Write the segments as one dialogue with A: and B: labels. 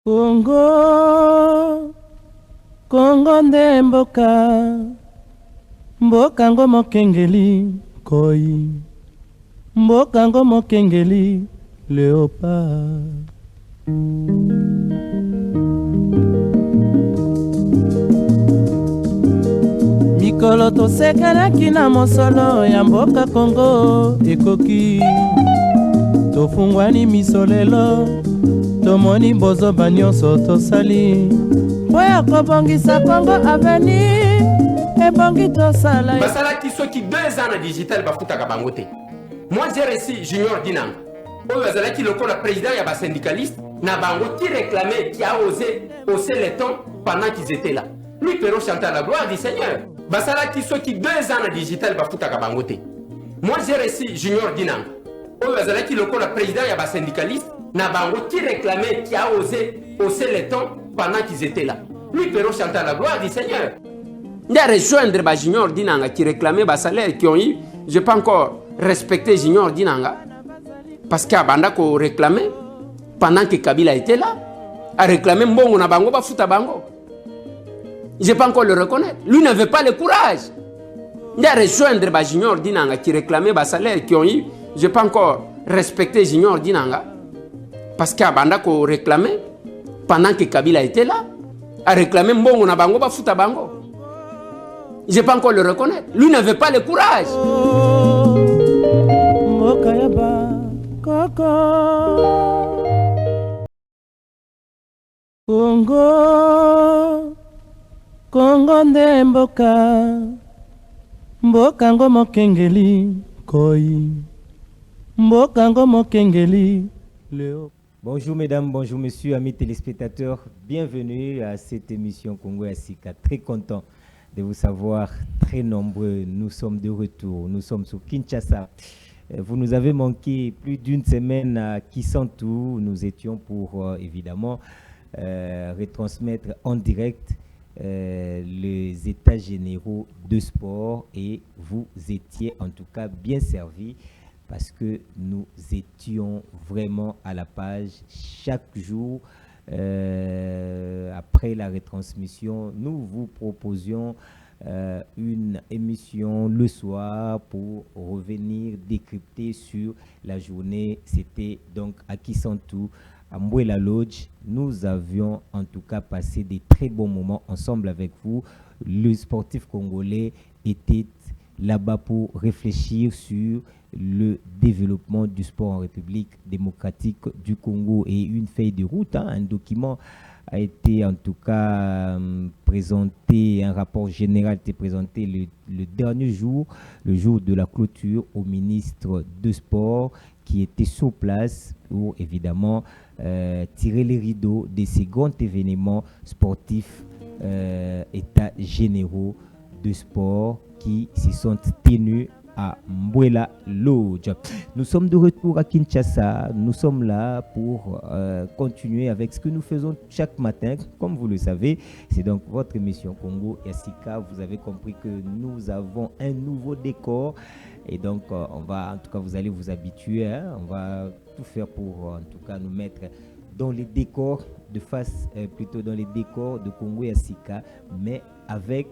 A: Congo, Congo nde mboka ngo mokengeli koi, mboka ngo mokengeli léopard. Mikolo tosekelaki na mosolo ya mboka Congo ekoki, tofungwani misolelo tomoni bozoba nyonso tosali po ya kobongisa Congo avenir ebongi tosala
B: basalaki soki 2 ans na digital bafutaka bango te. Moi j'ai reçu Junior Dinang oyo azalaki lokola président ya basyndicaliste na bango qui réclamait, qui a osé hausser les tons pendant qu'ils étaient là. Lui Perrault chantait à la gloire du Seigneur. Basalaki soki 2 ans na digital bafutaka bango te. Moi j'ai reçu Junior Dinang oyo azalaki lokola président ya basyndicaliste na bango qui réclamait, qui a osé hausser les tons pendant qu'ils étaient là. Lui Perrault chantait à la gloire du Seigneur. Il a rejoindre Junior Dinanga qui réclamait bas salaire qui ont eu, je pas encore respecté Junior Dinanga parce qu'Abanda ko réclamait pendant que Kabila était là, a réclamé mbongo na bango ba futa bango. Je pas encore le reconnaître. Lui n'avait pas le courage. Il a rejoindre Junior Dinanga qui réclamait bas salaire qui ont eu, je pas encore respecté Junior Dinanga parce qu'Abanda ko réclamait pendant que Kabila était là, a réclamé mbongo na bango ba futa bango. Je ne peux pas encore le reconnaître. Lui n'avait pas le courage.
A: Congo, Congo nde mboka ngo mokengeli koi, mboka ngo mokengeli leo.
C: Bonjour mesdames, bonjour messieurs, amis téléspectateurs. Bienvenue à cette émission Congo ya Sika. Très content de vous savoir, très nombreux. Nous sommes de retour, nous sommes sur Kinshasa. Vous nous avez manqué plus d'une semaine à Kisantu. Nous étions pour évidemment retransmettre en direct les états généraux de sport et vous étiez en tout cas bien servis parce que nous étions vraiment à la page chaque jour. Après la retransmission, nous vous proposions une émission le soir pour revenir décrypter sur la journée. C'était donc à Kisantu, à Mbouela Lodge. Nous avions en tout cas passé des très bons moments ensemble avec vous. Le sportif congolais était là-bas pour réfléchir sur le développement du sport en République démocratique du Congo et une feuille de route, un document a été en tout cas présenté, un rapport général a été présenté le dernier jour, le jour de la clôture au ministre de Sport qui était sur place pour évidemment tirer les rideaux de ces grands événements sportifs, états généraux de sport qui se sont tenus à Mbouela Lodge. Nous sommes de retour à Kinshasa. Nous sommes là pour continuer avec ce que nous faisons chaque matin. Comme vous le savez, c'est donc votre émission Congo ya Sika. Vous avez compris que nous avons un nouveau décor. Et donc, on va, en tout cas, vous allez vous habituer. Hein? On va tout faire pour, en tout cas, nous mettre dans les décors de face, plutôt dans les décors de Congo ya Sika, mais avec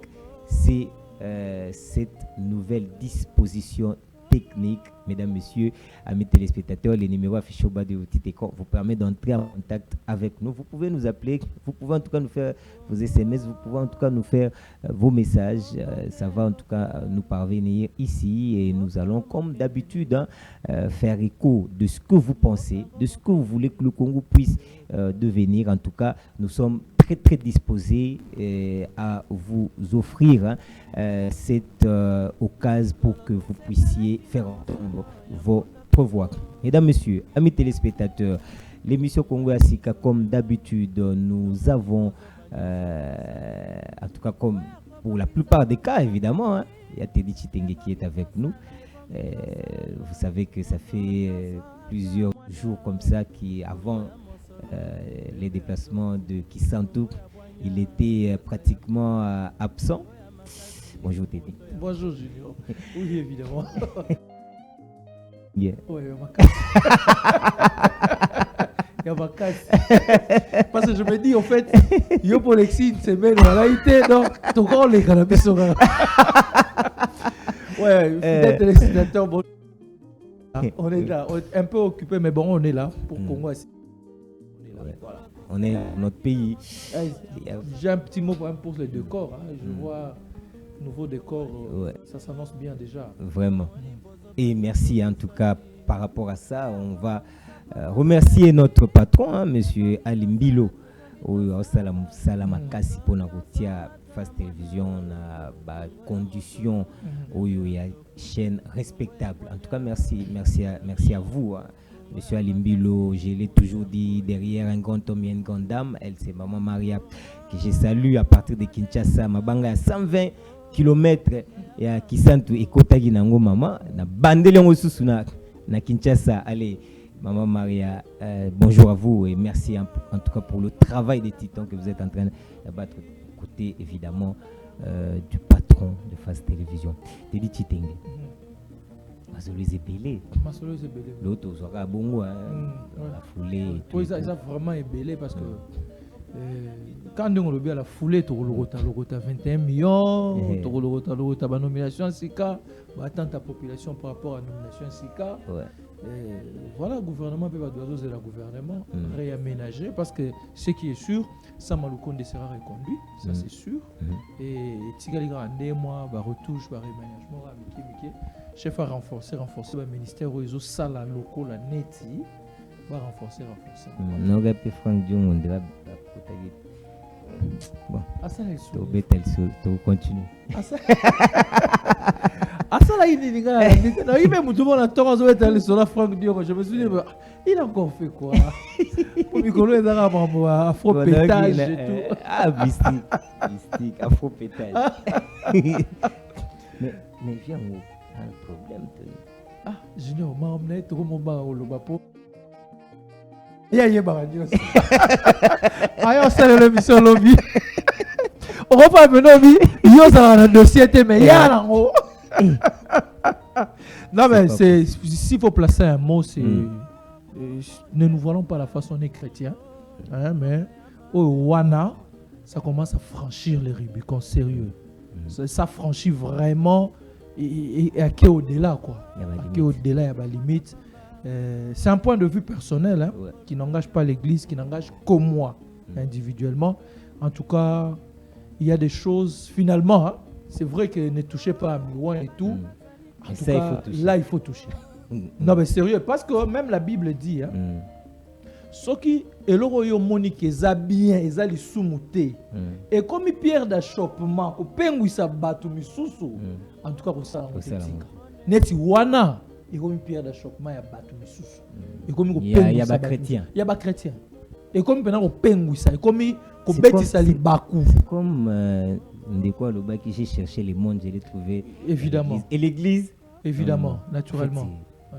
C: cette nouvelle disposition technique, mesdames, messieurs, amis téléspectateurs, les numéros affichés au bas de votre écran vous permettent d'entrer en contact avec nous. Vous pouvez nous appeler, vous pouvez en tout cas nous faire vos SMS, vous pouvez en tout cas nous faire vos messages. Ça va en tout cas nous parvenir ici et nous allons comme d'habitude faire écho de ce que vous pensez, de ce que vous voulez que le Congo puisse devenir. En tout cas, nous sommes très disposé à vous offrir cette occasion pour que vous puissiez faire entendre votre voix. Mesdames, messieurs, amis téléspectateurs, l'émission Congo ya Sika, comme d'habitude, nous avons, en tout cas comme pour la plupart des cas évidemment, il y a Teddy Chitenge qui est avec nous. Vous savez que ça fait plusieurs jours comme ça qu'avant les déplacements de Kisantu, il était pratiquement absent. Bonjour Teddy.
D: Bonjour Julien. Oui, évidemment.
C: Yeah.
D: Oui, y a vacances. Parce que je me dis, en fait, yo pour l'exi une semaine, voilà, il était, donc, ton corps, les cannabis sont là. Ouais, fidèle téléspectateur, bon. On est là, on est un peu occupé, mais bon, on est là pour Congo. On est là, voilà.
C: On est dans notre pays.
D: J'ai un petit mot pour les décors. Hein. Je vois nouveau décor, ça s'annonce bien déjà.
C: Vraiment. Et merci en tout cas par rapport à ça. On va remercier notre patron, hein, Monsieur Alimbilo. Salamakasi pour la Face Télévision, na condition où il y a chaîne respectable. En tout cas, merci à vous. Hein. Monsieur Alimbilo, je l'ai toujours dit, derrière un grand homme, il y a une grande dame. Elle, c'est Maman Maria, que je salue à partir de Kinshasa. Mabanga à 120 km et à Kisantu et Kotagi Nango Maman. Na bandeli ngosusu na Kinshasa. Allez, Maman Maria, bonjour à vous et merci en tout cas pour le travail des titans que vous êtes en train de battre côté évidemment du patron de Face Télévision. Teddy Chitenge. Masolo Zebele. L'autre sera bongo la foulée.
D: Oui, ça vraiment ébélé parce que quand on a la foulée, tu as 21 millions, tu as la nomination SICA, tu attends ta population par rapport à la nomination SICA. Voilà, le gouvernement peut de la gouvernement réaménager parce que ce qui est sûr, Sama Lukonde sera reconduit, ça c'est sûr. Et Tigaliga en 2 mois, retouche, réaménagement, chef a renforcé le ministère où ils ont sala local la neti, va renforcer.
C: Non, pas Franck Dion, on dirait bon.
D: Ah ça est sûr.
C: Tu continues.
D: Ah ça là il même tout le monde a tort à sur la Franck Dion. Je me suis dit il a encore fait quoi? Pour Mikolo est dans afro pétage et tout.
C: Ah mystique, afro pétage. Mais viens un problème.
D: Ah, Junior, m'emmener tout mon bar au Lobapo. Il y a Baradio. Ah, on s'est l'émission lobby. On va pas me nommer. Il y a un dossier, mais il y a un haut. Non, mais s'il faut placer un mot, c'est. Ne nous voilons pas la façon des chrétiens. Hein, mais au Wana, ça commence à franchir les Rubicons sérieux. Ça franchit vraiment. Et à qui au-delà, quoi. À qui au-delà, il y a des limites. C'est un point de vue personnel hein, qui n'engage pas l'Église, qui n'engage que moi individuellement. En tout cas, il y a des choses, finalement, hein, c'est vrai que ne touchez pas à Milouan et tout. En tout cas, là, il faut toucher. Non, mais sérieux, parce que même la Bible dit, hein, ceux qui eloro monique bien, ils allaient soumuter. Et comme pierre d'achoppement, au pengu sa batu misusu, en tout cas, pour ça, neti wana, et comme pierre d'achoppement, ya batu misusu. Et comme il
C: y a des chrétiens.
D: Il y a des chrétiens. Et comme pendant au pengu ça, et comme au bêti ça li baku.
C: C'est comme de quoi le bac qui j'ai cherché le monde, je l'ai trouvé.
D: Évidemment.
C: Et l'église.
D: Évidemment, naturellement.
C: En fait,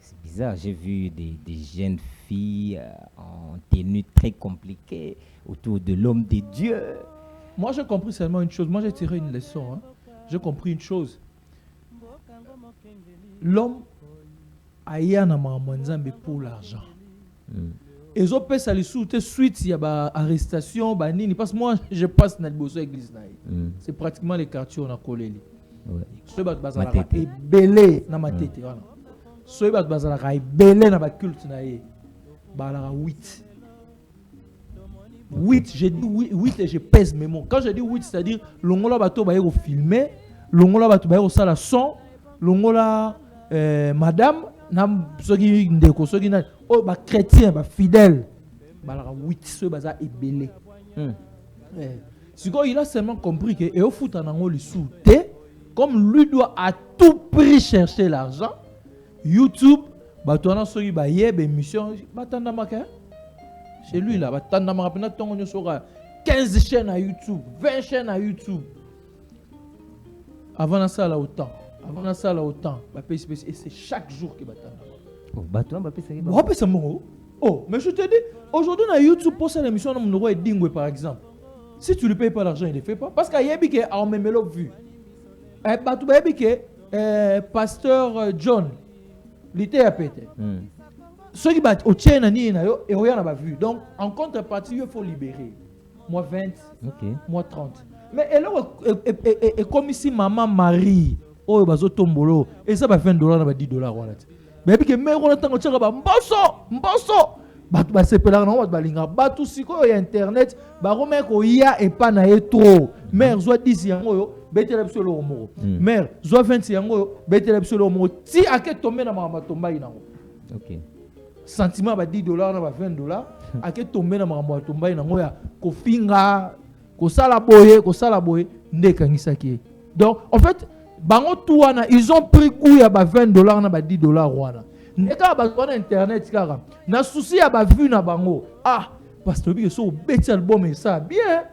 C: c'est bizarre, j'ai vu des jeunes filles en tenue très compliquée autour de l'homme de Dieu.
D: Moi, j'ai compris seulement une chose. Moi, j'ai tiré une leçon. Hein. J'ai compris une chose. L'homme a eu un amour pour l'argent. Et ils ont fait ça suite, il y a une arrestation, parce que moi, je passe dans l'église. C'est pratiquement les quartiers où on a collé. Ceux qui sont belé dans ma tête. Ceux qui sont belé dans ma culte. 8. 8, j'ai dit 8 et je pèse mes mots. Quand je dis 8, c'est-à-dire l'ongola bateau va y filmer, l'ongola bateau va y la son, l'ongola madame, ceux qui sont chrétiens, fidèles, 8, ceux qui sont belé. Il a seulement compris que et au foot en le sous comme lui doit à tout prix chercher l'argent, YouTube, batona soki ba yeb émission, batanda maka. Chez lui là, batanda maka pena tongo sora 15 chaînes à YouTube, 20 chaînes à YouTube. Avant ça là autant. Et c'est chaque jour que batanda.
C: Oh, batona ba pesa
D: ba pesa mo. Oh, mais je te dis, aujourd'hui dans YouTube pour cette émission on nous dingwe par exemple. Si tu ne payes pas l'argent, il ne le fait pas. Parce qu'il y a des gens qui ont même vu. Pasteur John, il était à péter. ceux qui battent au tien et rien n'a pas vu. Donc, en contrepartie, il faut libérer. Moi 20, moi 30. Mais elle est comme si maman Marie, oh, bazo tombolo, et ça va $20, $10. Mais puis que on attend que tu vas mbosso. Batu ba sepela na batu balinga batu siko ya internet ba remet ko ya et pas na trop. Mère zo 10 yango yo betela biso lo mo. Mère zo 20 yango yo betela biso lo mo. Ti ake tomber na mama tomba inango.
C: OK.
D: Sentiment ba $10 na ba $20 ake tomber na mama tomba inango ya ko finga ko sala boye ndeka ngisaki. Donc en fait bango tout wana ils ont pris coup ya ba $20 na ba $10 wana. Neka ba sur internet kaka na souci ya ba vu na bango parce que so bête album et ça bien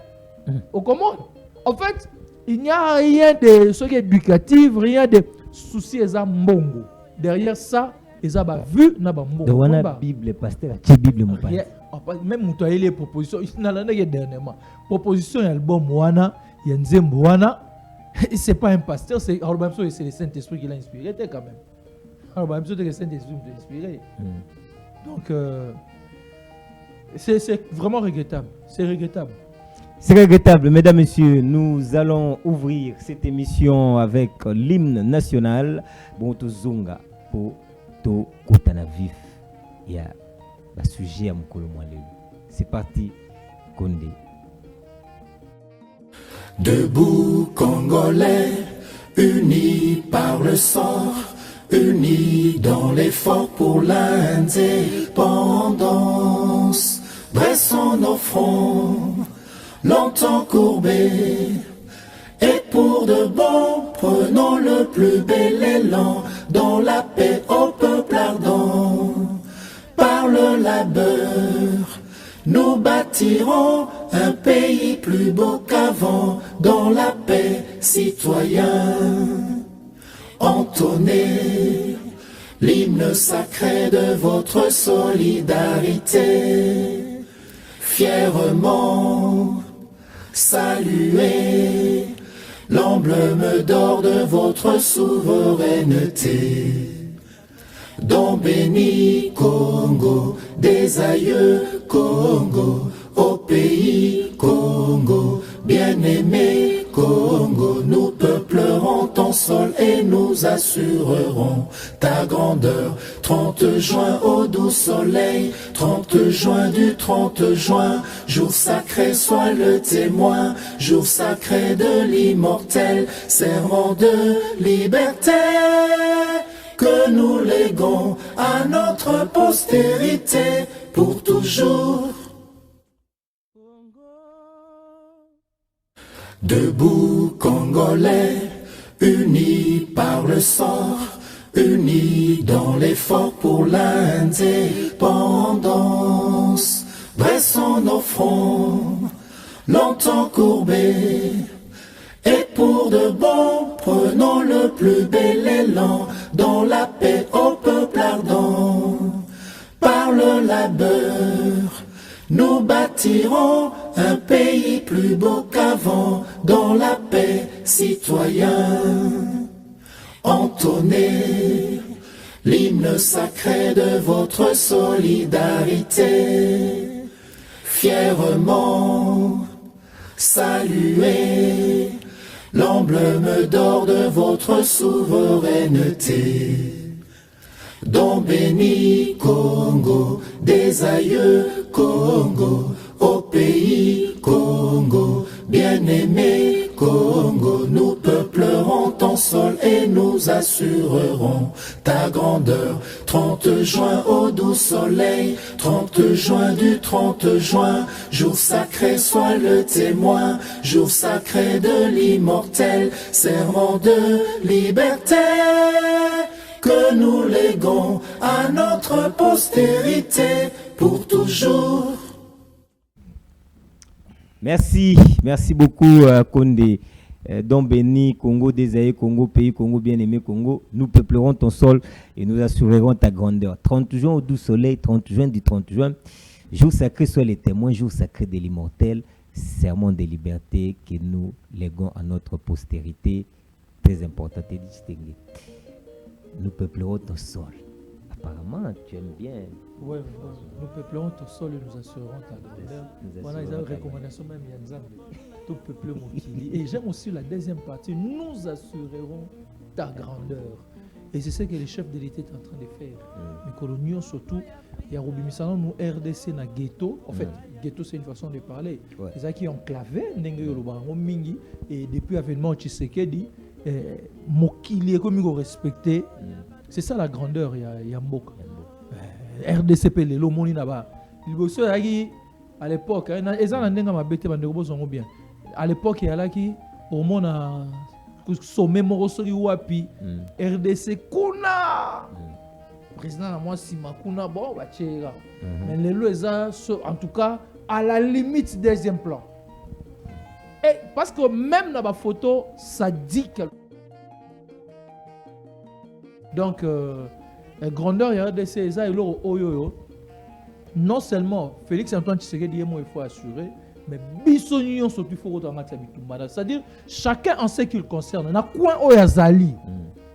D: au comment en fait il n'y a rien de ce qui est éducatif, rien de souci eza mbongo derrière ça eza ba vu na ba mbongo
C: donc wana bible pasteur ti bible mo pa
D: même muto les propositions na la dernièrement proposition ya album wana ya nzembo wana c'est pas un pasteur c'est le Saint-Esprit qui l'a inspiré quand même. Alors, bah, le Saint-Esprit m'a inspiré. Donc, c'est vraiment regrettable. C'est regrettable.
C: C'est regrettable, mesdames, messieurs. Nous allons ouvrir cette émission avec l'hymne national. Bon, to zonga pour to kutana vif. Il y a un sujet à m'kolo mwalelu. C'est parti, Condé.
E: Debout, Congolais, unis par le sang. Unis dans l'effort pour l'indépendance, dressons nos fronts, longtemps courbés, et pour de bon, prenons le plus bel élan, dans la paix au peuple ardent. Par le labeur, nous bâtirons un pays plus beau qu'avant, dans la paix, citoyens. Entonnez l'hymne sacré de votre solidarité, fièrement saluez l'emblème d'or de votre souveraineté. Don béni Congo, des aïeux Congo, au pays Congo, bien-aimé Congo, nous peuplerons ton sol et nous assurerons ta grandeur. 30 juin au doux soleil, 30 juin du 30 juin, jour sacré sois le témoin, jour sacré de l'immortel, serment de liberté, que nous léguons à notre postérité pour toujours. Debout, Congolais, unis par le sang, unis dans l'effort pour l'indépendance. Dressons nos fronts, longtemps courbés, et pour de bon, prenons le plus bel élan, dans la paix au peuple ardent. Par le labeur, nous bâtirons un pays plus beau qu'avant, dans la paix, citoyens. Entonnez l'hymne sacré de votre solidarité, fièrement saluez l'emblème d'or de votre souveraineté. Don béni Congo, des aïeux Congo, au pays Congo, bien-aimé Congo, nous peuplerons ton sol et nous assurerons ta grandeur. 30 juin au doux soleil, 30 juin du 30 juin, jour sacré sois le témoin, jour sacré de l'immortel, serment de liberté, que nous léguons à notre postérité pour toujours.
C: Merci beaucoup Condé. Don béni Congo, désaillé Congo, pays Congo, bien-aimé Congo, nous peuplerons ton sol et nous assurerons ta grandeur. 30 juin au doux soleil, 30 juin du 30 juin, jour sacré soit les témoins, jour sacré de l'immortel, serment de liberté que nous léguons à notre postérité. Très important, te distinguer. Nous peuplerons ton sol. Apparemment, tu aimes bien.
D: Ouais, nous peuplerons ton sol et nous assurerons ta grandeur. Voilà, ils ont une recommandation même, Yanzambe. Tout peuple Mokili. Et j'aime aussi la deuxième partie, nous assurerons ta grandeur. Et c'est ce que le chef de l'État est en train de faire. Les coloniaux surtout, il y a Robi Misano, nous RDC na ghetto. En fait, ghetto c'est une façon de parler. Les gens qui ont clavé, et depuis l'avènement de Tshisekedi, Mokili est comme respecté. C'est ça la grandeur, il y a Mboka. RDC Pelelo Moni Naba. À l'époque, à l'époque, il y a là qui, au monde a sommet Morosori Wapi, RDC Kuna. Président à moi, Simakuna, bon, bah, mais les lois, en tout cas, à la limite deuxième plan. Et parce que même dans ma photo, ça dit quelque chose. Donc, grandeur, il y a des César et l'eau oyoyo. Non seulement Félix Antoine Tshisekedi, il faut assurer, mais Bissonion surtout il faut retenir. C'est-à-dire, chacun en ce qui le concerne. Na coin oyazali.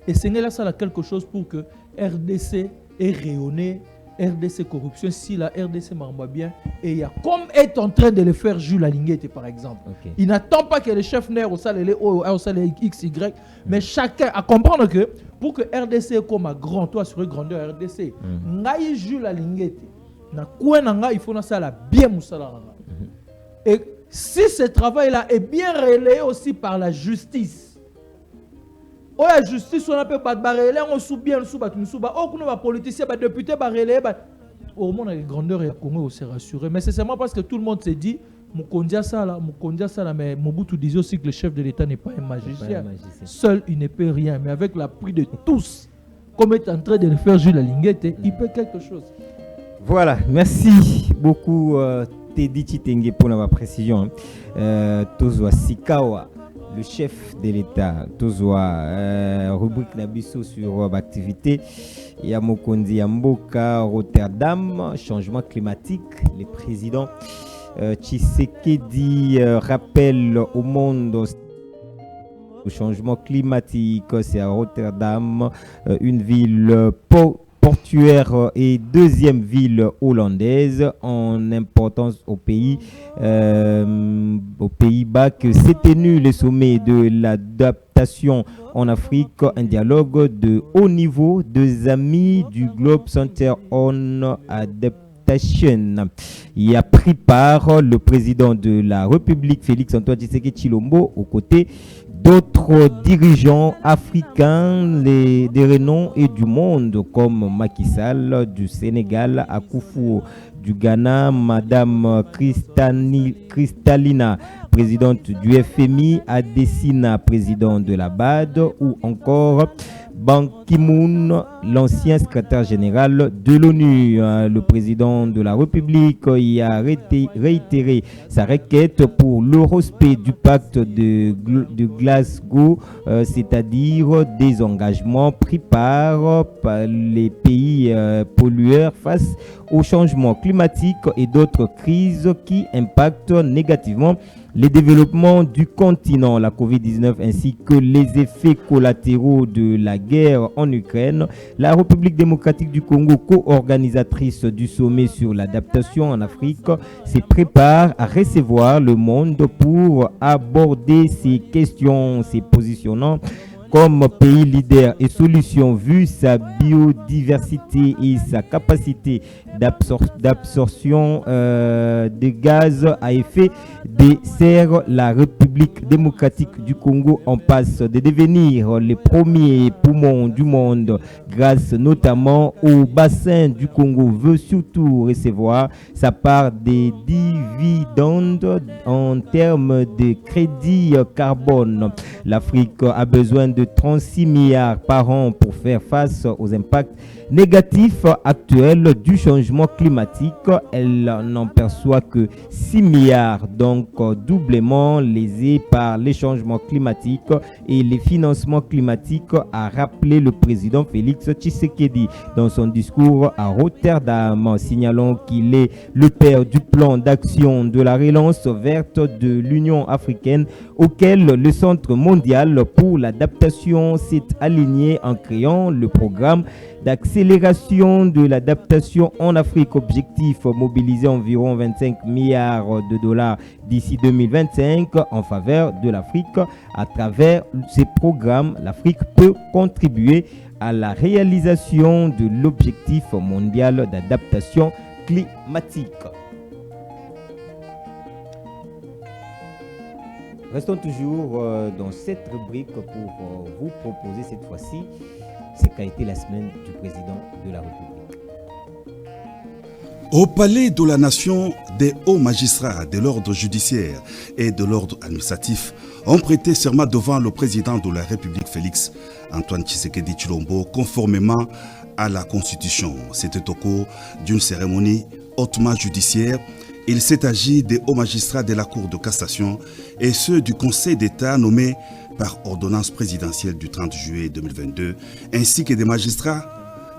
D: Et c'est là ça quelque chose pour que RDC est rayonné, RDC corruption, si la RDC marche bien, et il y a comme est en train de le faire Jules Alinguete par exemple. Il n'attend pas que les chefs n'aient au salaire XY, mais chacun à comprendre que pour que RDC comme un grand, toi sur grandeur RDC, Ngaï Jules Alinguete, na quoi il faut na ça la bien moussala. Et si ce travail-là est bien relayé aussi par la justice, la justice, on appelle pas de barré, on sous bien, on sous bat, on sous bat, on va politicien, bah député, barré, au moins la grandeur et la Congo s'est rassuré. Mais c'est seulement parce que tout le monde s'est dit, Mukondia ça là, mais Mobutu disait aussi que le chef de l'État n'est pas un magicien. Seul, il ne peut rien. Mais avec l'appui de tous, comme est en train de le faire Jules Alinguete, il peut quelque chose.
C: Voilà, merci beaucoup Teddy Chitenge pour la précision. Tozwa Sikawa, le chef de l'État, Tozwa rubrique Nabiso sur l'activité. Yamokondi Yamboka, Rotterdam, changement climatique, les présidents. Tshisekedi rappelle au monde le changement climatique. C'est à Rotterdam, une ville portuaire et deuxième ville hollandaise en importance au pays, aux Pays-Bas, que s'est tenu le sommet de l'adaptation en Afrique, un dialogue de haut niveau, deux amis du Globe Center on Adaptation. Il a pris part le président de la République, Félix Antoine Tshisekedi Tshilombo, aux côtés d'autres dirigeants africains, des renoms et du monde, comme Macky Sall du Sénégal, Akufo du Ghana, Madame Kristalina, présidente du FMI, Adesina, président de la BAD, ou encore Ban Ki-moon, l'ancien secrétaire général de l'ONU. Le président de la République y a réitéré sa requête pour le respect du pacte de Glasgow, c'est-à-dire des engagements pris par les pays pollueurs face au changement climatique et d'autres crises qui impactent négativement les développements du continent, la Covid-19 ainsi que les effets collatéraux de la guerre en Ukraine. La République démocratique du Congo, co-organisatrice du sommet sur l'adaptation en Afrique, se prépare à recevoir le monde pour aborder ces questions, se positionnant comme pays leader et solution vu sa biodiversité et sa capacité d'absorption de gaz à effet de serre. La République démocratique du Congo en passe de devenir le premier poumon du monde grâce notamment au bassin du Congo, veut surtout recevoir sa part des dividendes en termes de crédit carbone. L'Afrique a besoin de 36 milliards par an pour faire face aux impacts négatifs actuels du changement climatique. Elle n'en perçoit que 6 milliards, donc doublement lésés par les changements climatiques et les financements climatiques, a rappelé le président Félix Tshisekedi dans son discours à Rotterdam, signalant qu'il est le père du plan d'action de la relance verte de l'Union africaine, auquel le Centre mondial pour l'adaptation s'est aligné en créant le programme d'accélération de l'adaptation en Afrique. Objectif mobiliser environ 25 milliards de dollars d'ici 2025 en faveur de l'Afrique. À travers ces programmes, l'Afrique peut contribuer à la réalisation de l'objectif mondial d'adaptation climatique. Restons toujours dans cette rubrique pour vous proposer cette fois-ci ce qu'a été la semaine du président de la République.
F: Au palais de la Nation, des hauts magistrats de l'ordre judiciaire et de l'ordre administratif ont prêté serment devant le président de la République Félix Antoine Tshisekedi Tshilombo conformément à la Constitution. C'était au cours d'une cérémonie hautement judiciaire. Il s'est agi des hauts magistrats de la Cour de cassation et ceux du Conseil d'État nommés par ordonnance présidentielle du 30 juillet 2022, ainsi que des magistrats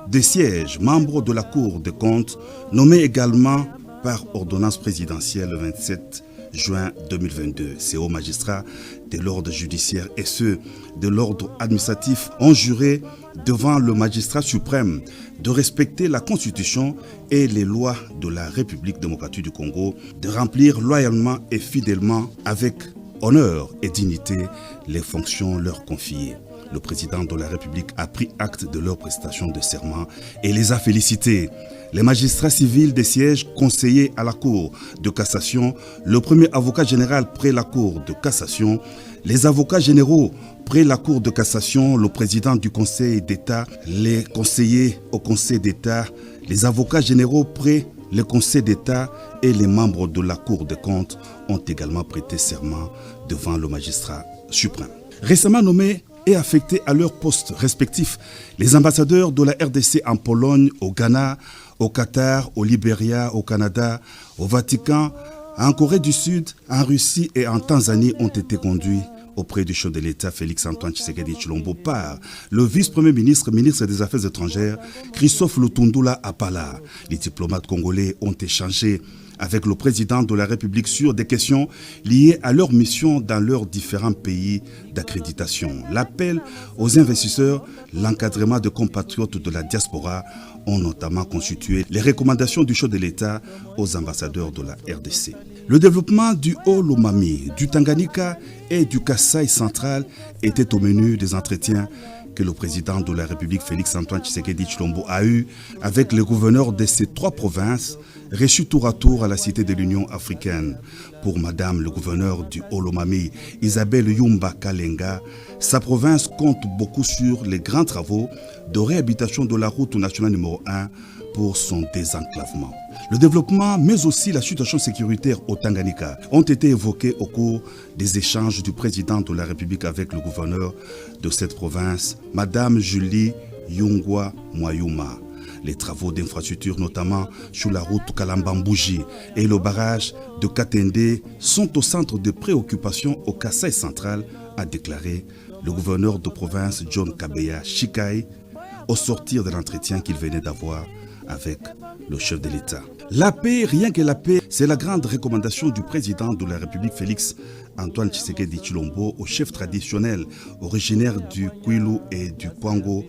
F: de siège, membres de la Cour des comptes, nommés également par ordonnance présidentielle le 27 juin 2022. Ces hauts magistrats de l'ordre judiciaire et ceux de l'ordre administratif ont juré devant le magistrat suprême de respecter la Constitution et les lois de la République démocratique du Congo, de remplir loyalement et fidèlement avec honneur et dignité les fonctions leur confiées. Le président de la République a pris acte de leur prestation de serment et les a félicités. Les magistrats civils des sièges conseillers à la Cour de cassation, le premier avocat général près la Cour de cassation, les avocats généraux près la Cour de cassation, le président du Conseil d'État, les conseillers au Conseil d'État, les avocats généraux près le Conseil d'État et les membres de la Cour des comptes ont également prêté serment devant le magistrat suprême. Récemment nommés et affectés à leurs postes respectifs, les ambassadeurs de la RDC en Pologne, au Ghana, au Qatar, au Libéria, au Canada, au Vatican, en Corée du Sud, en Russie et en Tanzanie ont été conduits auprès du chef de l'État Félix Antoine Tshisekedi Tshilombo par le vice-premier ministre, ministre des Affaires étrangères, Christophe Lutundula Apala. Les diplomates congolais ont échangé avec le président de la République sur des questions liées à leur mission dans leurs différents pays d'accréditation. L'appel aux investisseurs, l'encadrement de compatriotes de la diaspora ont notamment constitué les recommandations du chef de l'État aux ambassadeurs de la RDC. Le développement du Haut-Lomami, du Tanganyika et du Kasaï central était au menu des entretiens que le président de la République Félix Antoine Tshisekedi Tshilombo a eu avec les gouverneurs de ces trois provinces, reçus tour à tour à la Cité de l'Union africaine. Pour Madame le gouverneur du Haut-Lomami, Isabelle Yumba Kalenga, sa province compte beaucoup sur les grands travaux de réhabilitation de la route nationale numéro 1 pour son désenclavement. Le développement, mais aussi la situation sécuritaire au Tanganyika ont été évoqués au cours des échanges du président de la République avec le gouverneur de cette province, Madame Julie Yungwa Mwayuma. Les travaux d'infrastructure, notamment sur la route Kalambambouji et le barrage de Katende, sont au centre de préoccupations au Kasaï central, a déclaré le gouverneur de province John Kabeya Shikai au sortir de l'entretien qu'il venait d'avoir avec le chef de l'État. La paix, rien que la paix, c'est la grande recommandation du président de la République Félix Antoine Tshisekedi Tshilombo au chef traditionnel originaire du Kwilu et du Kwango,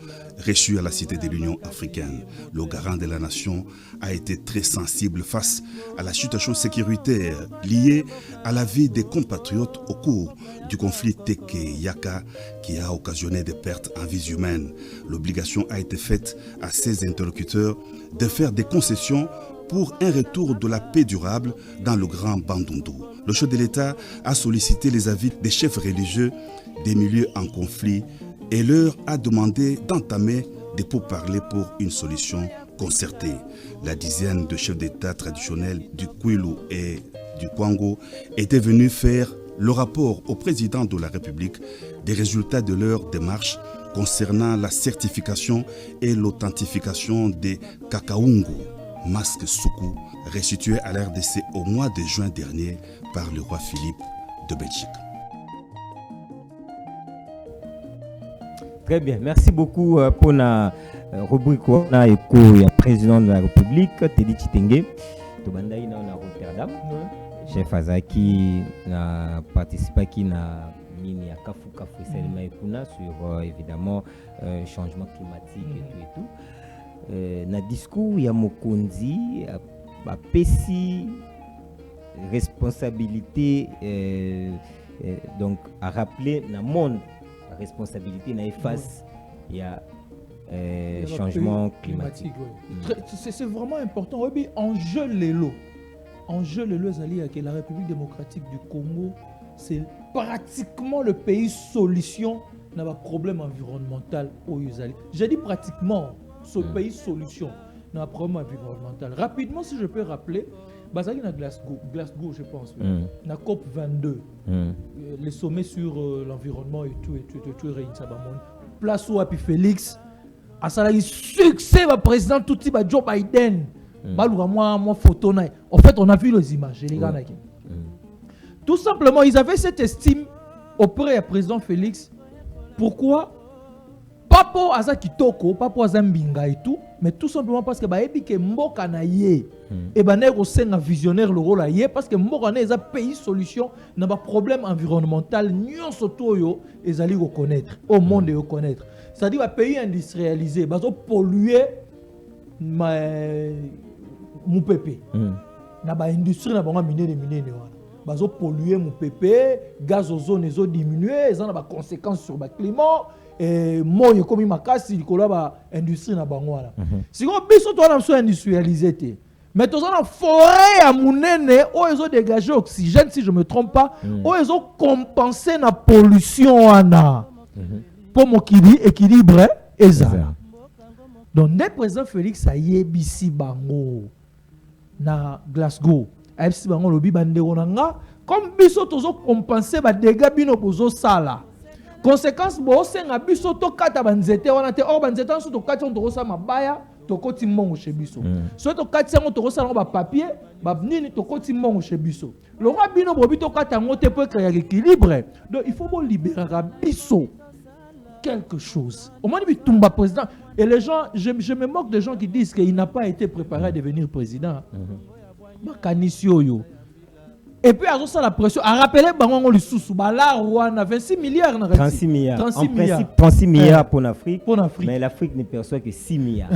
F: reçu à la Cité de l'Union africaine. Le garant de la nation a été très sensible face à la situation sécuritaire liée à la vie des compatriotes au cours du conflit Teke-Yaka qui a occasionné des pertes en vies humaines. L'obligation a été faite à ses interlocuteurs de faire des concessions pour un retour de la paix durable dans le Grand Bandundu. Le chef de l'État a sollicité les avis des chefs religieux des milieux en conflit et leur a demandé d'entamer des pourparlers pour une solution concertée. La dizaine de chefs d'État traditionnels du Kwilu et du Kwango étaient venus faire le rapport au président de la République des résultats de leur démarche concernant la certification et l'authentification des Kakaungu, masques Soukou, restitués à la RDC au mois de juin dernier par le roi Philippe de Belgique.
C: Très bien, merci beaucoup pour la rubrique na eko ya président de la République Teddy Chitenge. Tobandai na Rotterdam. Chef Azaki na participé qui na mini ya Kafu Selma Ekuna sur évidemment changement climatique et tout. na discours ya mokonzi a pesi responsabilité donc à rappeler na monde la responsabilité na face ya changement climatique.
D: C'est vraiment important. Oui, enjeu lelo ezali que la République démocratique du Congo, c'est pratiquement le pays solution dans le problème environnemental au Uzali. J'ai dit pratiquement ce pays solution dans le problème environnemental. Rapidement, si je peux rappeler, Bazali na Glasgow, je pense, na COP 22, les sommets sur l'environnement et tout place où Api Félix a salari succès le président touti ba Joe Biden. Balouga moi photo na. En fait, on a vu les images, les gars. Tout simplement, ils avaient cette estime auprès du président Félix. Pourquoi? Pas pour Aza Kitoko, pas pour Aza Mbinga et tout, mais tout simplement parce que baebi ke mboka na ye et baner au sein visionnaire le rôle yé parce que mboka na eza pays solution na ba problème environnemental nyonso toyo ezali reconnaître au monde et reconnaître. C'est-à-dire ba pays industrialisé, bazo polluer mon pépé. Na ba industrie na bango miner wana. Bazo polluer mon pépé, gaz ozone ezo diminuer, ça na ba conséquences sur ba climat. Et moi comme makasi likola ba industrie na bango wana. Si ko biso to na so industrialisé té. Mais to na forêt ya munene o ezo dégager oxygène si je me trompe pas, o ezo compenser na pollution wana. Pour mon équilibre eza. Donc le président Félix a yebisi bango na Glasgow. AFC bango lobi bandeko nanga comme biso tozo compenser ba dégâts bino bozo sala. Conséquence bo senga biso to kata banzete wana te or banzete nso to kata on to sa mabaya to koti mongo chez biso. So to kata on to sa ba papier ba nini to koti mongo chez biso. Le roi bino bobi to kata ngote pour créer l'équilibre. Donc il faut libérer biso quelque chose. Au moins il tombe président et les gens je me moque des gens qui disent qu'il n'a pas été préparé à devenir président. Et puis à ça la pression a rappelé bango le sous là on a 26 milliards
C: 36 milliards. En principe 36 milliards pour l'Afrique. Mais l'Afrique ne perçoit que 6 milliards.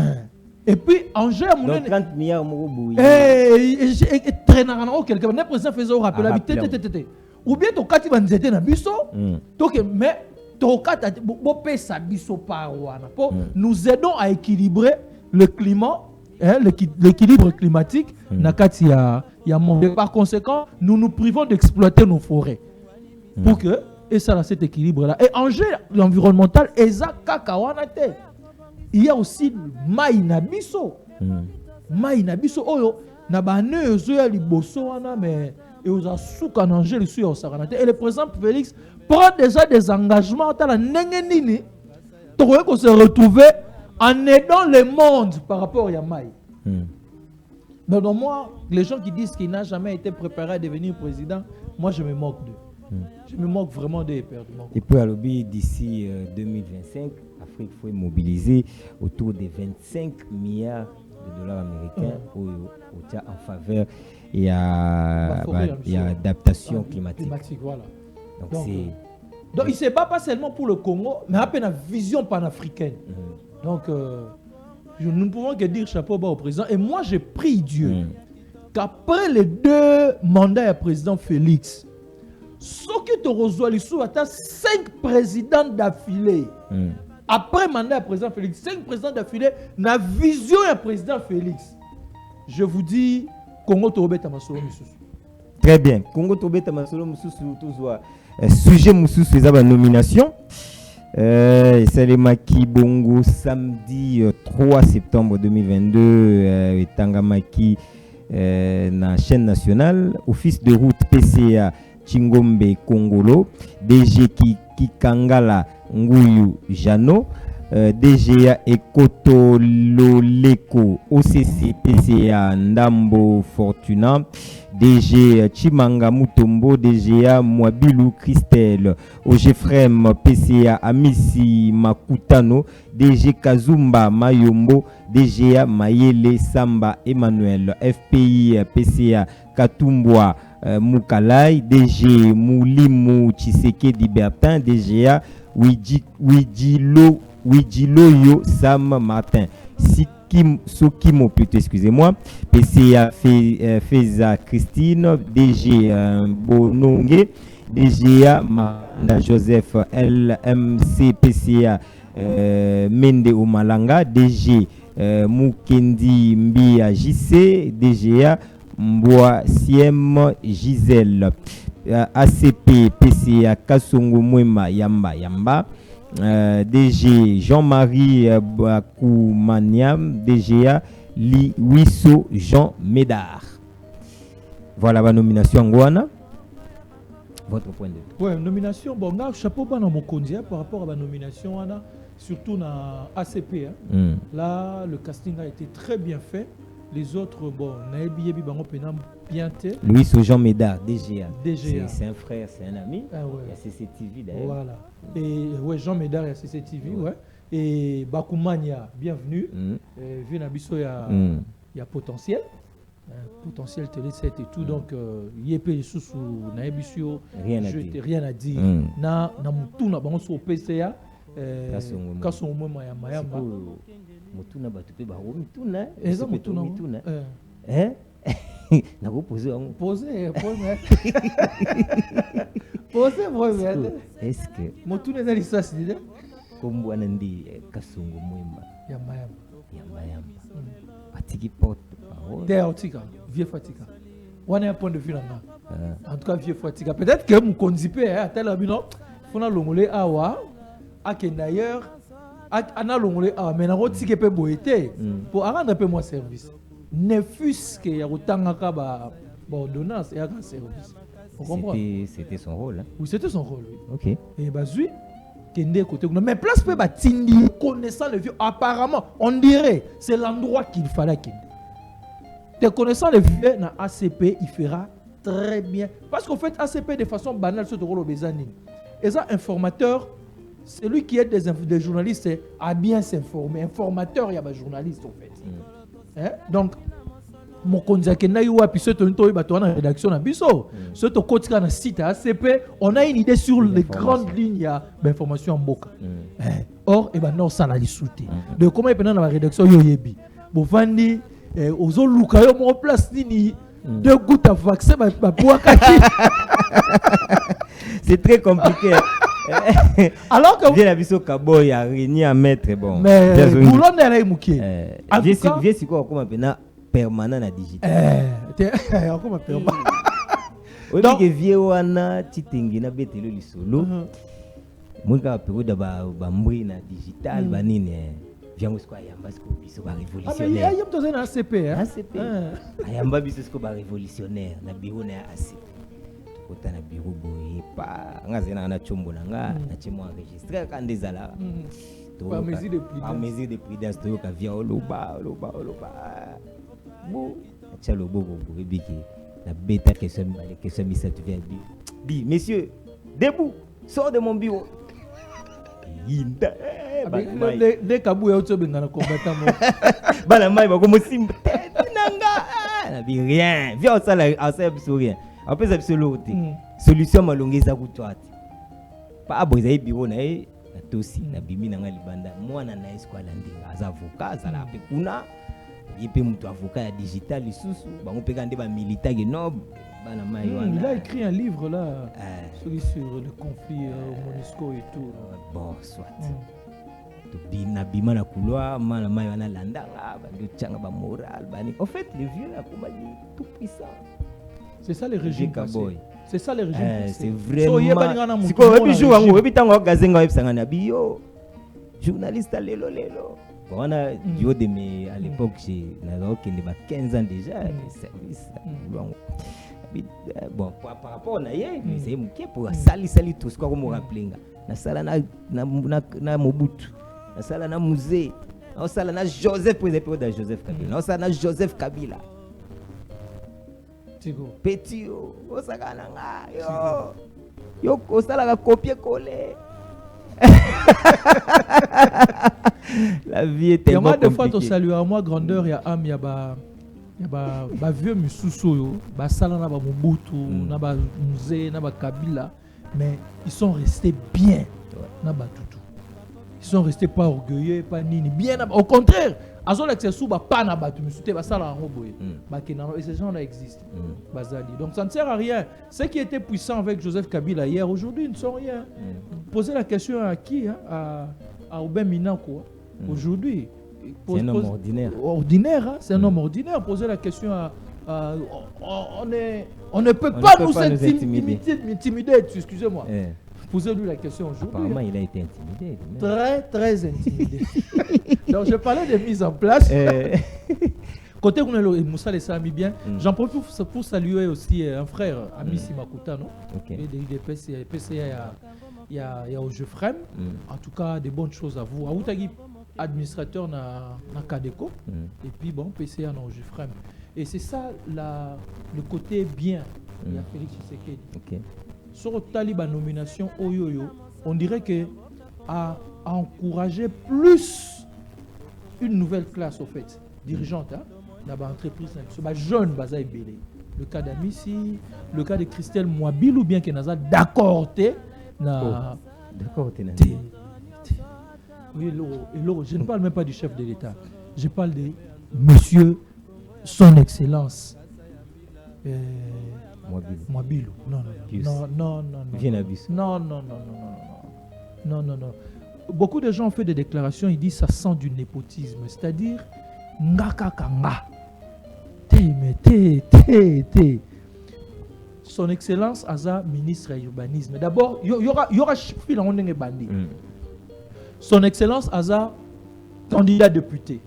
D: Et puis en jeu
C: donc 30 milliards mo
D: et traînant quelqu'un le président faisait rappeler ou bien to kati banzete na biso donc mais to kata bo pesa biso par wana pour nous aidons à équilibrer le climat. L'équilibre climatique na kati ya monde. Par conséquent, nous nous privons d'exploiter nos forêts pour que et ça là cet équilibre là. Et enjeu environnemental eza kakawana te. Il y a aussi maïna biso. Maïna biso oyo na bane ezo ya liboso wana mais et aux asuka na enjeu sur ya saranate. Et le président Félix prend déjà des engagements à la nengenini pour se retrouver en aidant le monde par rapport à Yamaï. Mais donc moi, les gens qui disent qu'il n'a jamais été préparé à devenir président, moi je me moque d'eux. Je me moque vraiment d'eux.
C: Et puis à l'objet d'ici 2025, l'Afrique faut mobiliser autour de 25 milliards de dollars américains en faveur et à l'adaptation climatique.
D: Voilà.
C: Donc
D: il ne se bat pas seulement pour le Congo, mais à peine une vision panafricaine. Donc, nous ne pouvons que dire chapeau bas au président. Et moi, j'ai prie Dieu qu'après les 2 mandats du président Félix, ce qui te reçoit, il y a 5 présidents d'affilée. Après le mandat du président Félix, 5 présidents d'affilée, la vision du président Félix. Je vous dis, Congo Tobeta Masolo Moussous.
C: Très bien. Congo Tobeta Masolo Moussous, sujet Moussous, c'est la nomination. Salemaki Bongo samedi 3 septembre 2022 Tangamaki na chaîne nationale office de route PCA Chingombe Kongolo DG Kikangala Nguyu Jano DGA Ekoto Loleko OCC PCA Ndambo Fortuna DG Chimanga Mutombo, DGA Mwabilu Christelle, OGFREM PCA Amisi Makutano, DG Kazumba Mayombo, DGA Mayele Samba Emmanuel, FPI PCA Katumbwa Mukalai, DG Moulimu Chisekedi Bertin, DGA Wijiloyo Sam Martin. Soukimo plutôt, excusez-moi. PCA Feza Christine, DG Bonongue, DGA Joseph, LMC PCA Mende Oumalanga, DG Mukendi Mbia JC, DGA Mboa Siem Gisèle, ACP PCA Kasongo Mwema Yamba, DG Jean-Marie Bakoumaniam, DGA Wisso Jean Médard. Voilà la nomination Ngouana. Votre point de vue.
D: Oui, nomination, bon, chapeau bas dans mon candidat par rapport à la nomination, surtout dans ACP. Hein. Là, le casting a été très bien fait. Les autres, bon, bien fait.
C: Louis Jean Médard, DGA.
D: DGA.
C: C'est un frère, c'est un ami.
D: Ah, ouais.
C: Il y a CCTV d'ailleurs.
D: Voilà. Et ouais, Jean Médard, il y a CCTV, ouais. Et Bakoumania, bienvenue. Vu Nabiso, il y a potentiel. Potentiel télé 7 et tout, donc yépé sous naebisio rien à dire na mutuna bango so PCA kaso moma ya mayamba
C: mutuna batu pe ba mutuna
D: eza mutuna
C: na ko poser on
D: poser
C: est-ce que
D: mutuna za lisasi dide
C: kombo anandi kasongo mwemba
D: ya mayamba
C: batiki porte
D: Théotika, vieux Fatika. On a un point de vue là-bas. En tout cas, vieux Fatika. Peut-être que mon condipé à tel abino, faut na longolé awa, à que d'ailleurs, à na longolé awa, mais na rotike pe boité pour rendre un peu moins service. Ne fût-ce que y a autant de ordonnance et un service. Vous comprenez?
C: C'était son rôle. Hein?
D: Oui, c'était son rôle. Oui.
C: Ok.
D: Et bah zui. Mais place peut batindi connaissant le vieux. Apparemment, on dirait c'est l'endroit qu'il fallait qu'il. Te connaissant le vieux dans ACP, il fera très bien. Parce qu'en fait, ACP de façon banale, c'est le rôle des années. Et ça, informateur, celui qui aide des journalistes à bien s'informer. Informateur, il y a des journalistes en fait. Hein? Donc, mon candidat qui n'a eu la rédaction à Bisso, ce qui est site ACP, on a une idée sur les grandes lignes d'information en Boka. Or, et ben non, ça l'a discuté. De comment il peut dans la rédaction Yoyebi. Bon, Vandi. Aux autres Lukayo mon place nini deux gouttes à vaccin
C: c'est très compliqué.
D: Alors que
C: bien la biso kabo ya réuni à mettre bon
D: mais boulon n'est mouké
C: viens c'est quoi comme maintenant permanent na digital
D: comme permanent
C: donc vieux wana titingi na betelo lisolo mwika période ba mbri na digital ba nini viens quoi yamba ce biso ba révolutionnaire
D: ah mais yamba dans un ACP hein
C: ACP yamba biso ce ba révolutionnaire na bureau na ACP kota na bureau boye pa ngazena na chombo na nga na chemo enregistrer quand dezala
D: par mesure de
C: prudence to ka via oloba bon cha lobo bo biki la bêta question ça tu viens bi messieurs debout sors de mon bureau Inda
D: les kabou ya benga na combattant mo
C: bala mai ba ko mosimba nanga na bi rien viens ça là ça biso rien après absolument solution malongeza kutwati pa aboza bureau na e tosi na bimi na libanda mwana na eskwala ndinga za avocat za la pe kuna yepe mutu avocat ya digital lisusu bango peka nde ba militaire genob bana mai wana
D: il a écrit un livre là sur le conflit au MONUSCO et tout
C: bon soit to bina bima na couloir mana mai wana landanga ba ndio changa ba moral bani en fait le vieux a comme dit tout puissant.
D: C'est ça les régimes passés. C'est ça les régimes passés.
C: C'est vraiment si ko webi jour ngo webi tango gazenga websanga na bio journaliste lelo bon on a duo de mes à l'époque j'ai na qui ne 15 ans déjà de service bon par rapport na ye mais c'est muké pour sali tout ce qu'on me rappeler na sala na Mobutu na sala na musée na sala na Joseph président de Joseph Kabila na sala na Joseph Kabila petit o sakana nga yo o sala ka copier coller la vie est tellement compliquée.
D: Il y a des fois tu salues à moi grandeur ya am ya ba vieux misusu yo ba sala na ba Mobutu na ba musée na ba Kabila mais ils sont restés bien na ba tutu Ils sont restés pas orgueilleux, pas nini. Bien, au contraire, Azol Exesouba, pas na batu, mais c'était ça la roboye. Et ces gens-là existent. Bazali. Donc ça ne sert à rien. Ceux qui étaient puissants avec Joseph Kabila hier, aujourd'hui, ils ne sont rien. Posez la question à qui, hein? À Aubin Minako. Aujourd'hui.
C: C'est un homme ordinaire.
D: Ordinaire, hein? C'est un homme ordinaire. Posez la question à. On ne peut pas nous intimider. Excusez-moi. Posez-lui la question aujourd'hui.
C: Apparemment, il a été intimidé.
D: Très, très intimidé. Donc, je parlais de mise en place. Côté Moussa les Sami bien, j'en profite pour saluer aussi un frère, Amissi Makuta, non? Des PCA, il y a au Jefrem. En tout cas, des bonnes choses à vous. Aoutagi, administrateur na Kadeko. Et puis, bon, PCA dans Jefrem. Et c'est ça le côté bien. Il y a Félix Tshisekedi. Sur le Taliban nomination Oyoyo, on dirait que a encouragé plus une nouvelle classe au fait, dirigeante, hein, dans l'entreprise, jeune Bazaï Bélé. Le cas d'Amissi, le cas de Christelle Mouabil ou bien que Naza d'accord
C: d'accord
D: oui, je ne parle même pas du chef de l'État. Je parle de Monsieur Son Excellence. Mouabilou. Non. Beaucoup de gens ont fait des déclarations, ils disent ça sent du népotisme, c'est-à-dire ngaka kanga. Son Excellence Aza, ministre de l'urbanisme. D'abord, il y aura fil en bandi. Son Excellence Aza, candidat député.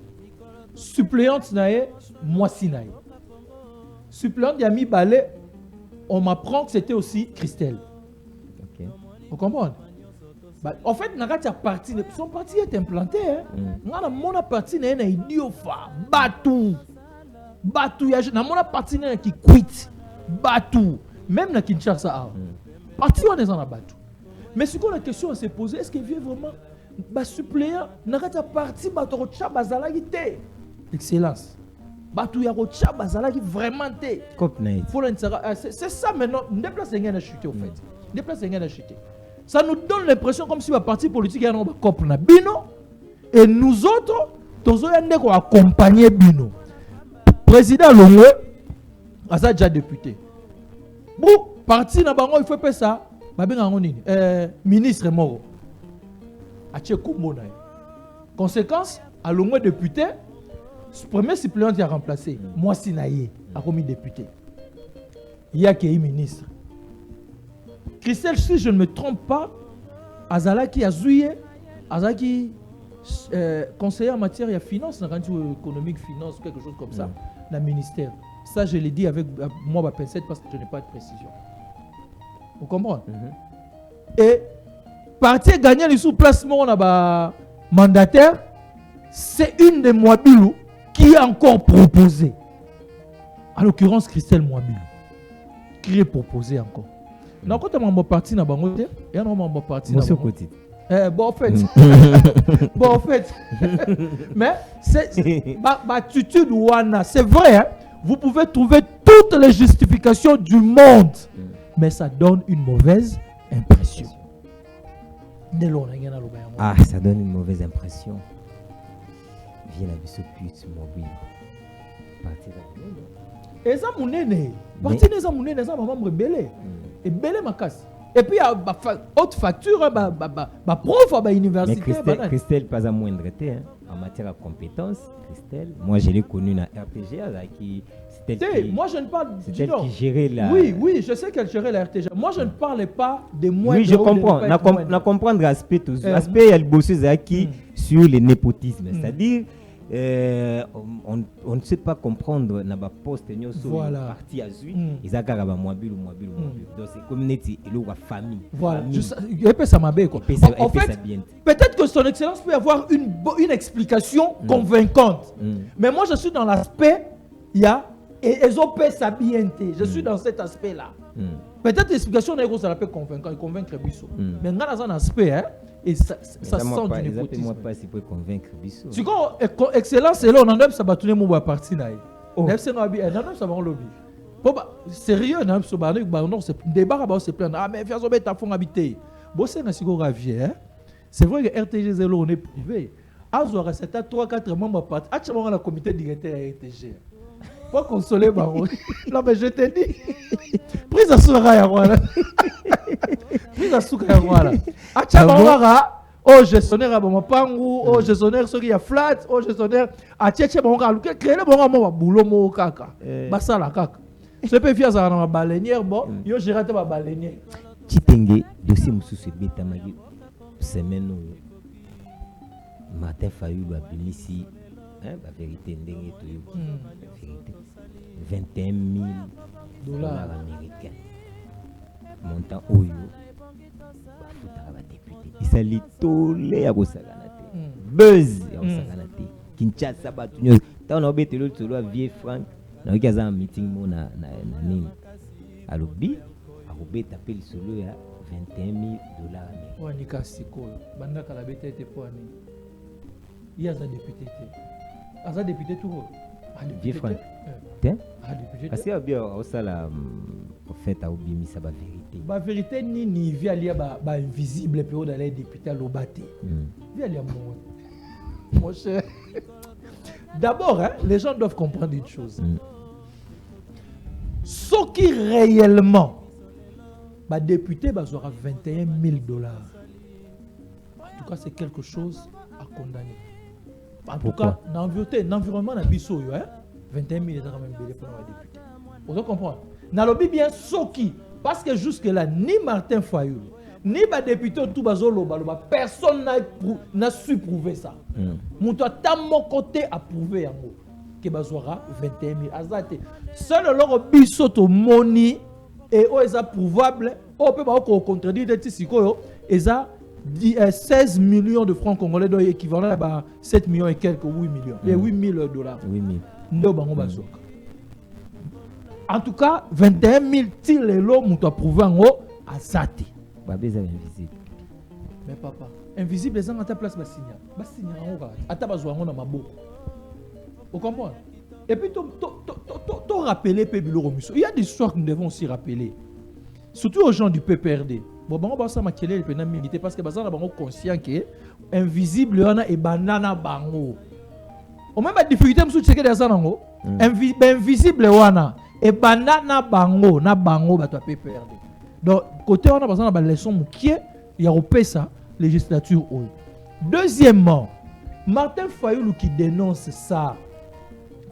D: Suppléante nae, Moissi nae. Suppléante Yami Balé, on m'apprend que c'était aussi Christelle. Vous comprenez? En fait, son parti est implanté. Mon parti est idiot. Batou. Mon parti qui quitte. Batou. Même na Kinshasa. Parti on est en Batou. Mais ce qu'on a question à se poser, est-ce qu'il vient vraiment suppléant n'a parti Batou Bazalagi te. Excellence. Batou ya rocha bazalaki vraiment te. C'est ça maintenant. Déplace rien à chuter au fait. Déplace rien à chuter. Ça nous donne l'impression comme si le parti politique a un cop na bino et nous autres tous on accompagner bino. Président Longo a déjà député. Bon parti na bango il faut faire ça. Ba benga nini ministre moro. A tchekou mona. Conséquence à Longo député. Premier suppléant qui a remplacé, moi Sinaïe, a commis député. Il y a qui est ministre. Christelle, si je ne me trompe pas, Azalaki Azouye, Azalaki conseiller en matière de finance, économique, finance, quelque chose comme ça, dans le ministère. Ça, je l'ai dit avec moi, ma pincette, parce que je n'ai pas de précision. Vous comprenez? Et parti gagnant les sous-placements, on a mandataire, c'est une des Mouabilou qui est encore proposé. En l'occurrence, Christelle Mouabilou. Qui est proposé encore. Donc, quand on est parti dans Bangote, il y a un parti dans Bangote. Bon, en fait. Mais, c'est l'attitude Wana. C'est vrai, hein? Vous pouvez trouver toutes les justifications du monde. Mais ça donne une mauvaise impression.
C: Ah, ça donne une mauvaise impression. Viens la biso plus mobile.
D: Et ça mounene. Parti de ça mounene, ça maman rebelle. Et belle ma casse. Et puis il y a haute facture prof à l'université.
C: Mais Christelle pas à moindre en matière de compétences. Christelle, moi je l'ai connue dans RTGA qui
D: moi je ne parle
C: c'est elle qui gérait la.
D: Oui, je sais qu'elle gérait la RTGA. Moi je ne parlais pas des moindres.
C: Oui, je comprends. On comprendre l'aspect tous. L'aspect il y a le bosser qui sur le népotisme, c'est-à-dire on ne sait pas comprendre dans le poste
D: voilà.
C: Parti Azui, ils ont garabé mobile. Donc c'est communauté et la famille.
D: Voilà. Et puis ça m'a bien quoi. En fait, peut-être que son excellence peut avoir une explication convaincante. Mais moi je suis dans l'aspect il y a et ESOP s'habillenté. Je suis dans cet aspect là. Peut-être l'explication n'est pas convaincre Bissot. Mais dans un aspect hein. Et ça sent du népotisme.
C: Moi pas si pour convaincre Bissot.
D: Tu vois, excellence, c'est là on a ça battu mon parti là. C'est ça va lobby. Sérieux, non c'est débat c'est plein. Ah mais faire ça ta fond habité. Bon c'est na siko ravier. C'est vrai que RTG Zélo, on est privé. Azora, c'était 3-4 membres partis. Actuellement, on a le comité directeur à RTG. Pour consoler Baron. Non, mais je te dis. Prise à Soura Yawala. Prise à Soura Yawala. Actuellement, oh, gestionnaire à Bamapangu, oh, gestionnaire ceux qui a flat, oh, gestionnaire à Tchétché Banga. Créer le bon moment, boulot, mo kaka. Basala kaka. Ce peut faire ça dans ma baleinière, bon, yo j'ai raté ma baleinière.
C: Chitenge, dossier Moussou se bêta magi. Semaine où Martin Fayulu a béni ici, la vérité, vérité. 21 000 dollars américains. Montant Oyo, Bafuta député. Il s'est tolé à Gosaganate. Buzz à Gosaganate. Kinshasa Batunyo. Tant on a obéi le solo à Vieux Franck. On a eu un meeting na nini. À l'obéi, à obéi taper le solo à 21 000 dollars américains.
D: Ouais, Nika Siko. Banda Kalabete était pour année. Il y a un député. Un député tout.
C: Vieux Franck. Parce qu'il y a bien aussi la fait à oublier sa vérité.
D: La vérité ni via lier ba invisible période d'aller député à l'obate. Via lier mon cher. D'abord, les gens doivent comprendre une chose. Ce qui réellement ba député aura 21 000 dollars. En tout cas, c'est quelque chose à condamner. En tout cas, dans l'environnement, 21 000 est quand même belé pour la députée. Vous comprenez? Dans le bien Soki, parce que jusque-là, ni Martin Fayulu, ni les députés tout bazolo, personne n'a su prouver ça. Mon toi, mon côté a prouvé que bazora 21 000 azate. Seul leur bisoto moni et eux est prouvable. On peut pas contredire des tisiko et ça 16 millions de francs congolais donc équivalent à 7 millions et quelques 8 millions. Et 8 000 dollars. 8 000. En tout cas, 21 000 tirs les lots m'ont approuvé en haut à Zate.
C: Invisible.
D: Mais papa, invisible, les gens à ta place, va signer en haut. À ta base, on a ma boue. Vous comprenez? Et puis, tu rappeler Pébilo. Il y a des histoires que nous devons aussi rappeler. Surtout aux gens du PPRD. Bon, on va s'en maquiller les pénales militaires parce que les gens sont conscients que invisible, on a et banana bango. On même la difficulté, je sais que les gens invisible, on a et banana bango, na bango, bah, tu peux perdre. Donc, côté, on a besoin de la leçon qui est, il y a ça, législature. Deuxièmement, Martin Fayulu qui dénonce ça.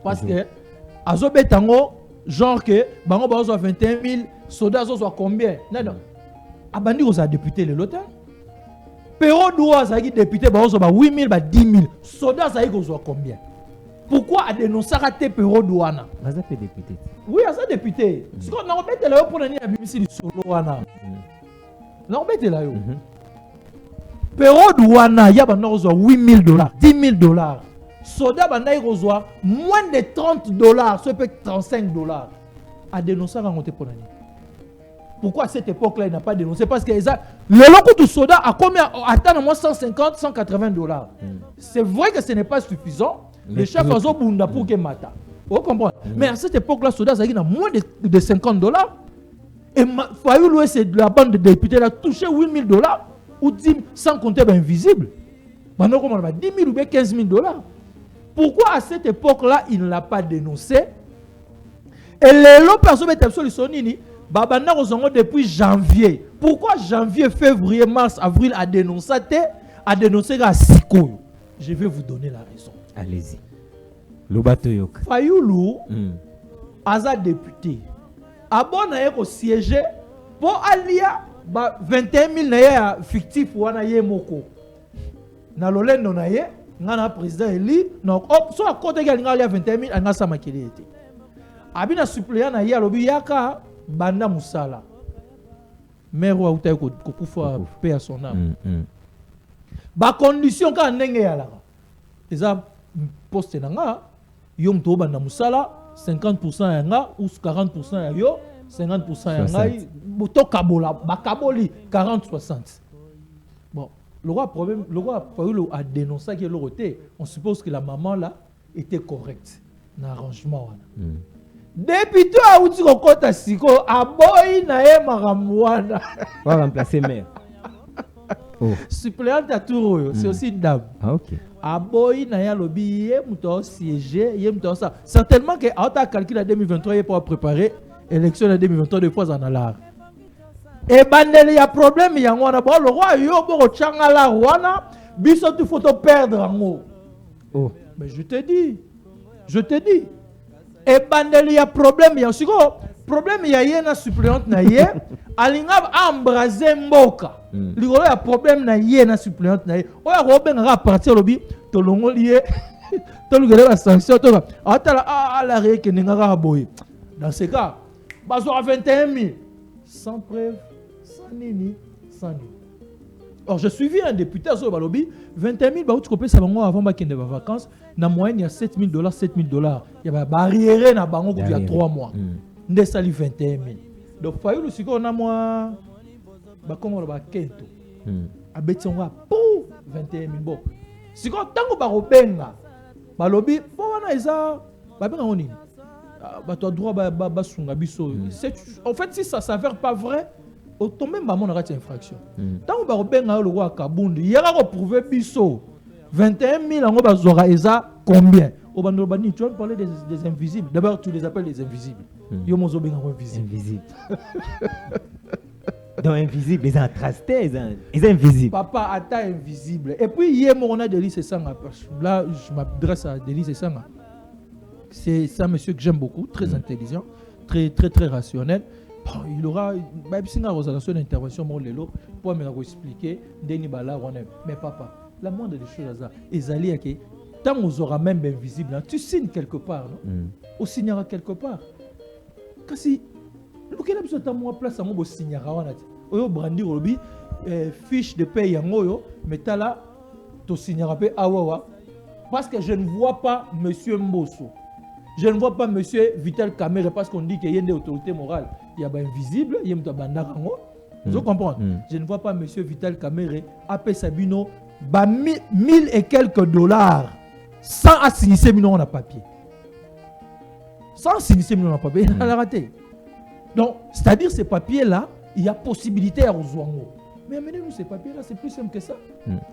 D: Parce que, à Zobetango, genre que, bango, bah, 21 000, soldats, soit combien? Non. Abandi aux députés le lotin. Pero doit ça député bah 8 000 bah 10 000. Soldats ça soit combien? Pourquoi a dénoncé raté Pero douana?
C: Ça fait député.
D: Oui, ça député. Ce qu'on a embêté là pour la BBC du solo wana. On a embêté là yo. Pero douana ya ba no 8 000 dollars, 10 000 dollars. Soldats ba na reçoit moins de 30 dollars, ça peut 35 dollars. A dénoncé raconter pour la Pourquoi à cette époque-là, il n'a pas dénoncé? Parce que le lot de soda a combien? Attends, moi 150, 180 dollars. C'est vrai que ce n'est pas suffisant. Le chef a Zobunda pour que mata. Vous comprenez? Mais à cette époque-là, soda, ça a moins de 50 dollars. Et Fayulu, c'est de la bande de députés, a touché 8 000 dollars. Ou 10 sans compter invisible. Maintenant, comment on va 10 000 ou 15 000 dollars. Pourquoi à cette époque-là, il ne l'a pas dénoncé? Et les lots personnes étaient absolument Babana Rozongo depuis janvier. Pourquoi janvier, février, mars, avril a dénoncé à Siko? Je vais vous donner la raison.
C: Allez-y. Lobato Yok.
D: Fayulu, Aza député. Abona au siège pour Alia 21 000 naya fictif wana ye moko. Na lolendo na ye, ngana président eli, donc so à côté gal ngalia 21 000 anga sama kili été. Abina suppléant na ye alobi yaka Banda Moussala. Mère ou Aouta Kokufa, paix à son âme. Ba condition quand ndenge ya la. Eza poste nanga yom to Banda Moussala 50% ya nga ou 40% ya yo, 50% ya nga to kabola, ba kaboli 40-60. Bon, le roi problème, le roi Fayulu a dénoncé que l'autorité, on suppose que la maman là était correcte dans l'arrangement. Député a outi kokota siko aboyi na ye makamwana.
C: Va remplacer maire. Oh.
D: Suppléante à tour, c'est aussi une dame.
C: Ah, ok.
D: Aboy Naya Lobby, yé mouton siégé, yé mouton ça. Certainement que à calcul à 2023, il pour préparer l'élection de 2023 deux fois en allar. Et bandel, il y a problème, il y a un le roi, il y a un changa la roi, biso tu faut te perdre en haut.
C: Oh.
D: Mais je te dis. Et bandel, il y a problème, il y a aussi problème, il y a une suppléante na yé, alinga embraser mboka. Il y a problème na yé na suppléante na yé. O ya robin ra partir lobby, to longo lié, to lugele la sanction to ba. Atala la ré que ninga boy. Dans ce cas, bazo à 21 000 sans preuve, sans nini, sans nini. Or, je suivi un député à ce lobby, 21 000, bah, tu comprends, ça va avant qu'il y ait des vacances. Dans la moyenne, il y a 7 000 $, 7 000 $. Il y a une barrière dans Bango il y a 3 mois. Il y a 21 000. Donc, il faut que on a moi, comment on va kento. A beton wa pou 21 000 bon. Si quand tango ba robenga, ba lobby, po wana eza, ba benga oni. Ba to droit ba sunga biso. En fait, si ça s'avère pas vrai, automé maman on aura une infraction. Tant que Robenga le roi Kabundi, il y a prouvé biso 21 000 ans ba zora eza combien? Au Bandobani, tu vas parler des invisibles. D'abord, tu les appelles les invisibles. Yo mozo benga invisible.
C: Invisible. Donc invisible, ils ont trasté, ils sont invisibles.
D: Papa attend invisible. Et puis hier on a Délice Sanga. Là, je m'adresse à Délice Sanga. C'est un monsieur que j'aime beaucoup, très intelligent, très rationnel. Bon, il aura une intervention pour me expliquer mais papa, la moindre des choses est que tant qu'on aura même invisible, tu signes quelque part, non? On signera quelque part. Parce que quel est le place à moi signera on brandir fiche de paye en oyo mais là tu signeras pas awawa parce que je ne vois pas monsieur Mbosso. Je ne vois pas monsieur Vital Kamerhe parce qu'on dit qu'il y a une autorité morale. Il y a invisible, il y a un bandarango. Vous comprenez? Je ne vois pas monsieur Vital Kamerhe appeler Sabino 1000 et quelques $, sans assigner millions en papier. Sans assigner millions en papier, il a raté. Donc, c'est-à-dire ces papiers-là, il y a possibilité à Ozouango. Mais amenez-nous ces papiers-là, c'est plus simple que ça.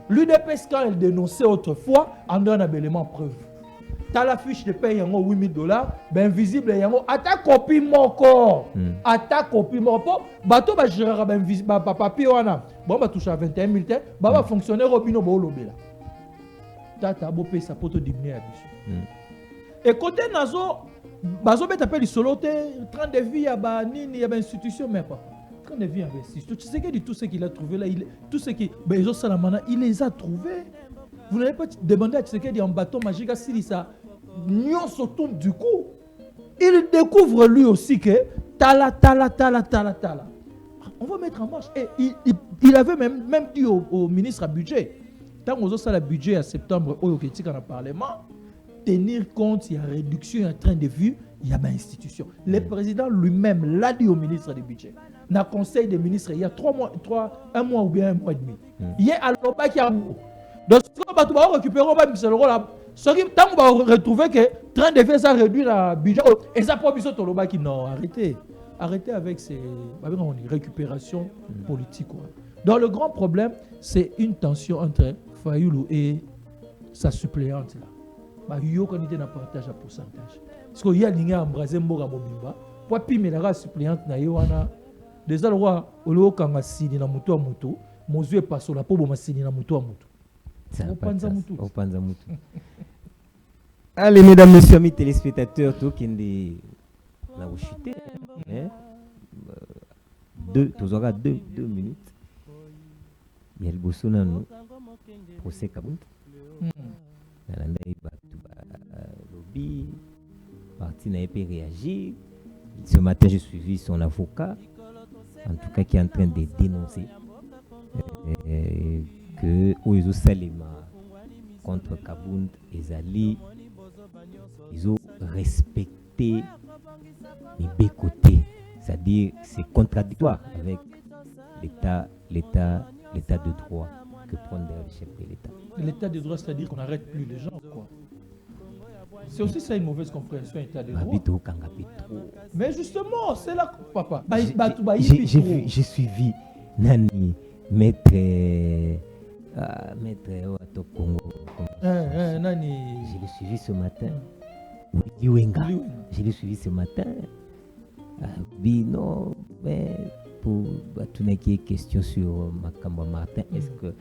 D: L'UDPS, quand elle dénonçait autrefois, en donne un élément preuve. Tu as la fiche de paye en 8 000 $, ben visible et en attaque copie mon corps. Attaque copie mon corps. Bateau va gérer ben visible papier wana. Bon va toucher à 21 000 $, va fonctionner robino bo lobela. Tata bo paye sa poto diminuer à biso. Et côté nazo bazo bet appelle soloté train de vie à ba nini ya ba institution mais pas. Train de vie investisseur. Tu sais que tout ce qu'il a trouvé là, tout ce qui ben Ezo Salamana, il les a trouvés. Vous n'avez pas demandé à Tshisekedi en bâton magique à Silisa. Nyon se tombe du coup. Il découvre lui aussi que tala. On va mettre en marche. Et il avait même dit au ministre à budget, tant qu'on a le budget à septembre, au Parlement, tenir compte, il y a réduction, il y a train de vue, il y a une institution. Le président lui-même l'a dit au ministre du budget. Dans le conseil des ministres, il y a 1 mois ou bien 1 mois et demi. Il y a Aloba qui a. Donc, si on va récupérer, on va mettre le rôle là. Tant qu'on va retrouver que train de faire ça réduit le budget. Et ça pour biso toloba qui non, arrêtez avec ces récupérations politiques. Donc le grand problème, c'est une tension entre Fayoulou et sa suppléante là. Bah yo quand il était dans partage à pourcentage. Parce qu'il y a l'ingé embrasé mboga mobimba. Pour pimer la suppléante na yo wana déjà le roi olo kanga sini na muto muto, mozue passo la po bo masini na muto muto.
C: Allez, mesdames, messieurs, amis téléspectateurs, tout qui est là où chuté, tu auras deux minutes. Il y a le bosso dans nous, procès Kabunt. Lobby, parti n'a pas réagi. Ce matin, j'ai suivi son avocat, en tout cas qui est en train de dénoncer que Oyezo Salema contre Kabunt et Zali, ils ont respecté les deux côtés. C'est-à-dire c'est contradictoire avec l'état de droit que prend le chef de l'État.
D: L'état de droit, c'est-à-dire qu'on n'arrête plus les gens, quoi. C'est aussi ça une mauvaise compréhension état de droit. Mais justement, c'est là, papa.
C: J'ai suivi Nani. Maître au Congo.
D: Nani.
C: Je l'ai suivi ce matin. Liwenga. Je l'ai suivi ce matin. Non, mais pour tout une question sur Makamba Martin, est-ce que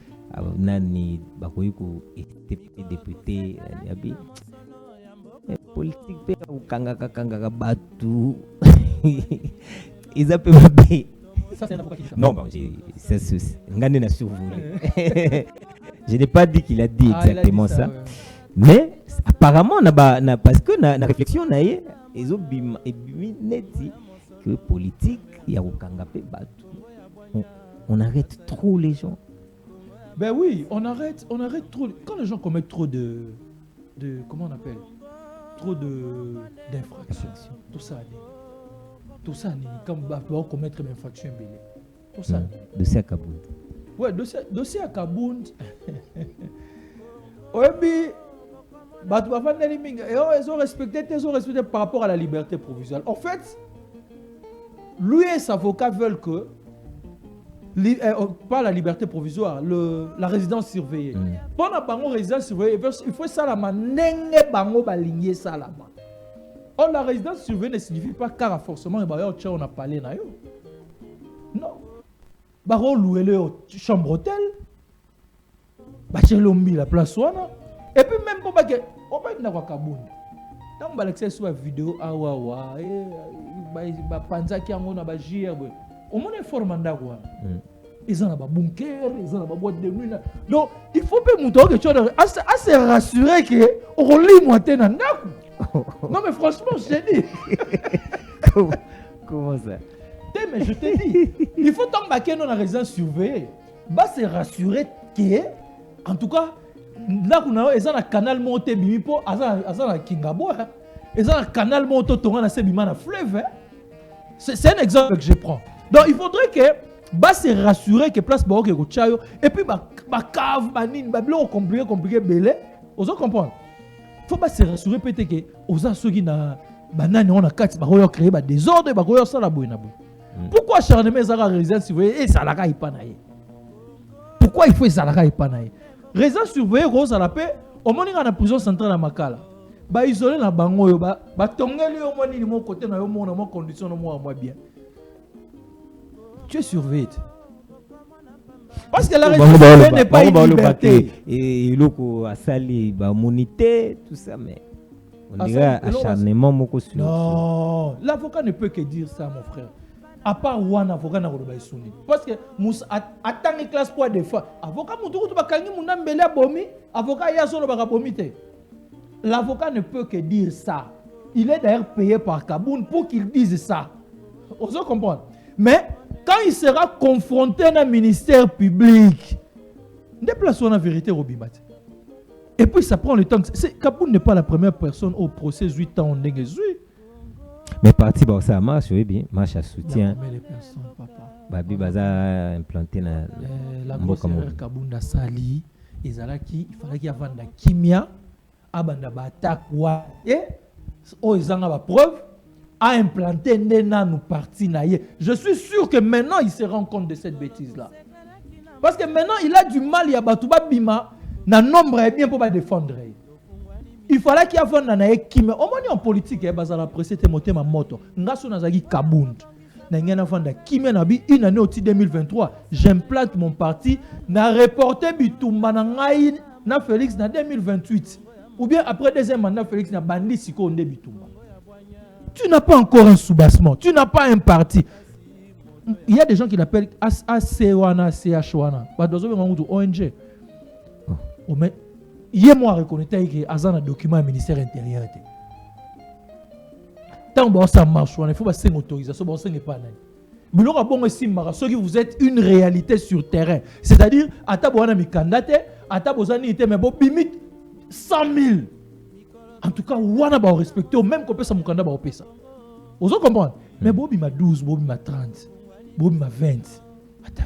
C: Nani Bakoyoko était député politique ou Kanga Batu ils appellent
D: Ça, c'est un avocat qui
C: non, je n'ai pas dit qu'il a dit exactement ça.
D: Ouais.
C: Mais apparemment, parce que la réflexion, ils ont dit que politique, il y a on arrête trop les gens.
D: Ben oui, on arrête trop. Quand les gens commettent trop de comment on appelle, trop d'infractions, tout ça, comme on commettre une infraction, tout ça.
C: Dossier à Kabound.
D: Ouais, dossier à Kabound. Oui, ils ont respecté par rapport à la liberté provisoire. En fait, lui et ses avocats veulent que, pas la liberté provisoire, la résidence surveillée. Pendant la résidence surveillée, il faut ça la or, la résidence surveillée ne signifie pas car forcément on a parlé. Non. On loue le chambre hôtel. La place. Et puis même pour que on va être Kabound. Tant que l'accès sur la vidéo panza qui on a JR au moins informant quoi. Ils ont un bunker, ils ont une boîte de nuit. Donc il faut pas montrer que tu as se rassurer que on lit moi t'es non mais franchement je t'ai dit.
C: Comment ça?
D: Mais je t'ai dit, il faut tant que dans la résidence surveillée, bah se rassurer que en tout cas là qu'on a ils ont un canal monté bimipo, ils ont un Kingabo, ils ont un canal monté tonga na sebima na fleuve. C'est un exemple que je prends. Donc il faudrait que bah se rassurer que place ba ko chayo et puis ba cave ba nine ba blo compliqué belé, vous comprenez? Faut pas se rassurer peut-être que aux asogi na banane on a quatre ba ko créer ba désordre ba ko ça la boina boy. Pourquoi acharnement ezaka résidence surveillée et salaka ipanaye? Pourquoi il faut salaka ipanaye? Résidence surveillée ko ça la paix au moninga na prison centrale à Makala. Ba isolé na bango yo ba tongeli yo moni ni mon côté na yo mon na mon condition no moi bien. Tu es surveillé. Parce que la résidence n'est pas une liberté.
C: Et il a sali ba monité tout ça mais on dirait acharnement moko sur.
D: Non, l'avocat ne peut que dire ça mon frère. À part un avocat na roba isuni. Parce que attend une classe pour défendre. Avocat mutuku to bakangi muna mbele abomi, avocat ya solo baka bomi te. L'avocat ne peut que dire ça. Il est d'ailleurs payé par Kabound pour qu'il dise ça. On se comprend. Mais quand il sera confronté à un ministère public, déplaçons la vérité au Bimat. Et puis ça prend le temps. Kabound n'est pas la première personne au procès 8 ans en Négezui.
C: Mais parti bah ça marche oui bien, marche à soutien.
D: Combien de personnes papa?
C: Babi baza implanté na
D: la grosse erreur Kabound a sali, il fallait qu'il y ait de la kimia, abanda ba attaque wa et ils ont la preuve à implanter nous parti na ye. Je suis sûr que maintenant il se rend compte de cette bêtise là. Parce que maintenant il a du mal ya batuba bima na nombre est bien pour pas défendre. Il fallait qu'il y ait un équipe. Au moins en politique, il y a la presse qui monté ma moto. Ngasso nazagi Kabound. N'engena fanda kimia nabi une année au 2023. J'implante mon parti. Na reporté bitumba na ngai na Félix na 2028. Ou bien après deuxième mandat Félix na bandi siko onde bitumba. Tu n'as pas encore un soubassement. Tu n'as pas un parti. Il y a des gens qui l'appellent ACWANA, CHWANA. Bah dans un ONG. Oh mais il y a moi reconnaître que Azan a document du ministère intérieur. Tant que ça marche, il faut pas une autorisation, il faut pas si vous êtes une réalité sur terrain. C'est-à-dire, à ta bonne candidate, à ta bonne unité, mais bon, limite 100 000. En tout cas, on va respecter, même qu'on peut ça, mon candidat va ça. Vous comprenez? Mais bon, il m'a 12, bon, il m'a 30, bon, il m'a 20. Attends,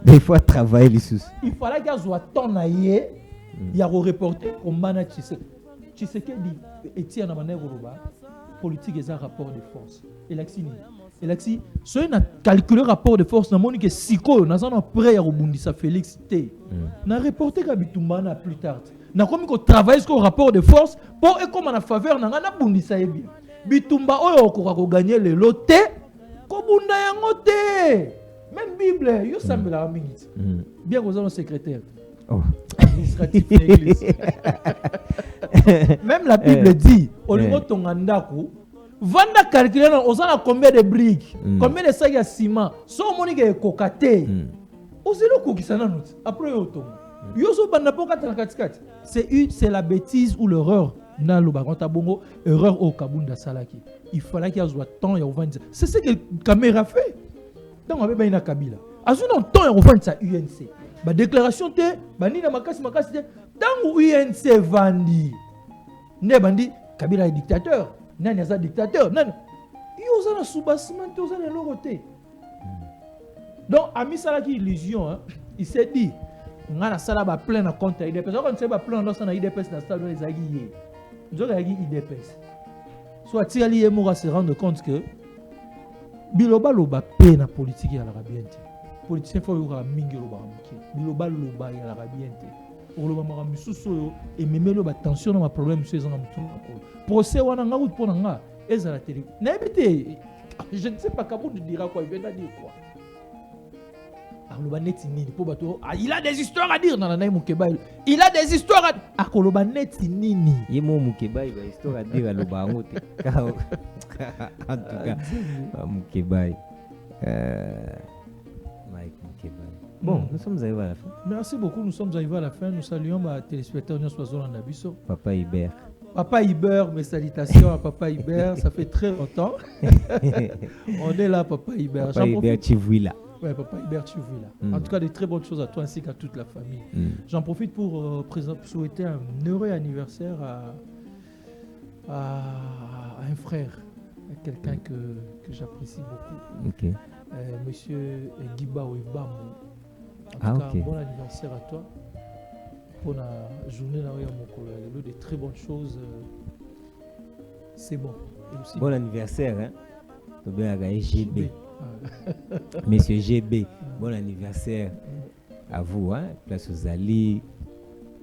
C: des fois travailler les sous.
D: Il fallait qu'il soit ton aïe, il y a un reporter comme Mana Tshisekedi dit Etienne Amané Goroba, politique et un rapport de force. Et l'accini. Elaki, so na calculer rapport de force na moni que siko na zana prêt ya rebondisa Félix T. Na reporter ka Bitumba na plus tard. Na komi ko travailler sur rapport de force pour et comme na faveur na na bondisa yebi. Bitumba oyo okoka ko gagner le loté ko bunda yango te. Même Bible yo sambela mingi. Bien que nos secrétaire.
C: Oh.
D: Administratif de l'église. Même la Bible dit au niveau tongandako vanda calculer on a combien de briques, combien de sacs à ciment, so monique est cocaté. Oselo kokisana nous. Après auto. Yoso banda poka tanakatikati. C'est la bêtise ou l'erreur. Na lo bagonta bongo erreur au Kabunda Salaki. Il fallait qu'il y ait temps et on c'est ce que la caméra fait. Dans on avait une Kabila. Azu non temps et on vend ça UNC. Ba déclaration te ba ni na makasi te dans UNC vandi. Ne bandi Kabila est dictateur. Nani aza dictateur. Nani yo za na soubassement te za na loroté. Donc ami Salaki illusion hein. Il s'est dit on a sala ba plein na compte IDPS. On sait ba plein dans na IDPS na stade les agi. Nous avons IDPS. Soit Tiali et Moura se rendre compte que Biloba loba pe na politique ya l'arabiente. Politicien faut yura mingi loba muki. Biloba loba ya l'arabiente. Pour loba mara misuso et même loba tension na problème sur ezanga mutu na procès wana nga route pona nga eza la télé. Na ebité je ne sais pas comment tu diras quoi, il vient de dire quoi. Il a des histoires à dire dans la naï Moukeba. Il a des histoires à dire. Akoloba neti nini.
C: Yemo Moukeba il a des histoires à dire à Loba en tout cas Moukeba. Mike Moukeba. Bon, nous sommes arrivés à la fin.
D: Merci beaucoup, nous sommes arrivés à la fin. Nous saluons les téléspectateurs de Nabiso.
C: Papa Hubert.
D: Papa Hubert, mes salutations à Papa Hubert. Ça fait très longtemps. On est là, Papa Hubert.
C: Papa Hubert, tu vois là.
D: Ouais, Papa Hubert, tu vois là. En tout cas, de très bonnes choses à toi ainsi qu'à toute la famille. J'en profite pour souhaiter un heureux anniversaire à un frère, à quelqu'un que j'apprécie beaucoup.
C: Okay.
D: Monsieur Giba Ouibamou. En tout cas, bon anniversaire à toi. Pour la journée là où il y a de très bonnes choses. C'est bon.
C: Bon anniversaire, hein? GB. Monsieur GB, bon anniversaire à vous, hein? Place aux alliés,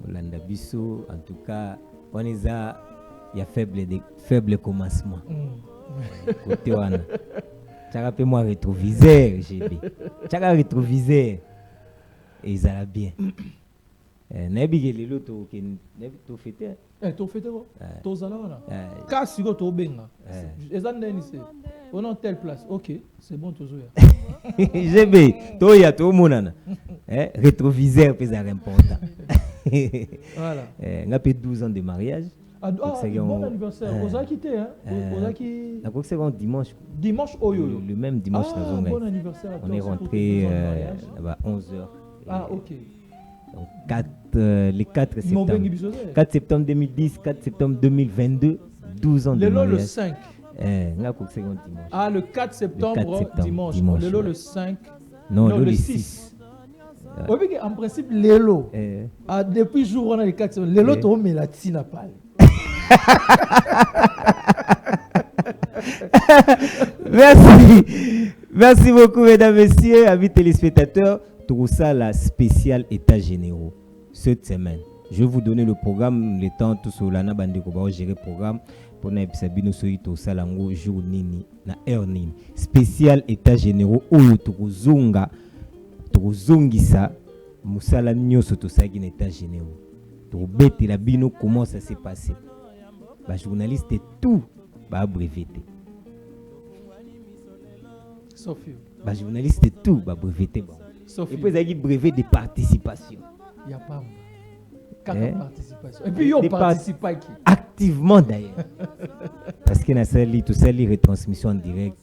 C: Olanda Bisso. En tout cas, on est à il y a faible commencement. Côté wana. Tu as moi rétroviseur GB. Tu as rétroviseur et ça va bien. Nabi lelo to fêter.
D: To fêter quoi? To zala wana. Kasi go to benga. Ezanda ni c'est. On est en telle place. OK, c'est bon toujours.
C: GB, to ya to monana. Rétroviseur c'est important.
D: Voilà.
C: On a fait 12 ans de mariage.
D: Bon anniversaire. On a quitté hein. On a qui
C: donc c'est un dimanche.
D: Dimanche oyo.
C: Le même dimanche
D: bon anniversaire à toi.
C: On est rentré à 11h.
D: Ah OK.
C: Donc les 4 septembre. 4 septembre 2010, 4 septembre 2022, 12 ans de mariage.
D: Le 5. Le 4 septembre, dimanche. Le 5.
C: Non, le 6.
D: En principe, Lélo. Depuis le jour où on a le 4 septembre, Lélo, tu mets la tina pâle.
C: Merci. Merci beaucoup, mesdames, messieurs, amis téléspectateurs. Tout ça, la spéciale état généraux cette semaine. Je vais vous donner le programme, le temps, tout ça, là, na bande ko ba gérer programme pour na ebisabino soito salango jour nini na heure nini. Spécial état généraux oyo tokuzunga tokuzungisa musala nyoso to sagi na état généraux. To bete la bino comment ça s'est passé. Ba journaliste et tout ba breveté.
D: Sophie.
C: Ba journaliste et tout ba breveté bon. Et puis, il y a un brevet de participation.
D: Il n'y a pas de participation. Et puis, il y a participé qui
C: activement d'ailleurs. Parce que tout ça, les retransmissions en direct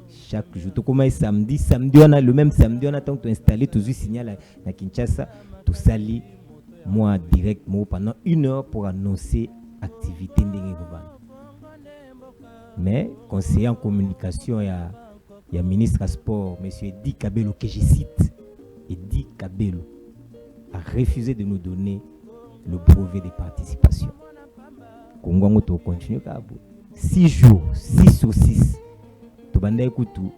C: chaque jour. Tout comme samedi, on a le même samedi, on attend que tu installes tout le signal à Kinshasa. Tout ça, moi direct, pendant 1 heure pour annoncer l'activité de l'Irban. Mais, conseiller en communication, il y a ministre à sport, M. Edi Kabelo, que je cite. Edi Kabelo a refusé de nous donner le brevet de participation. Congo to continue 6 jours, 6 sur 6. Tobanda Koutou,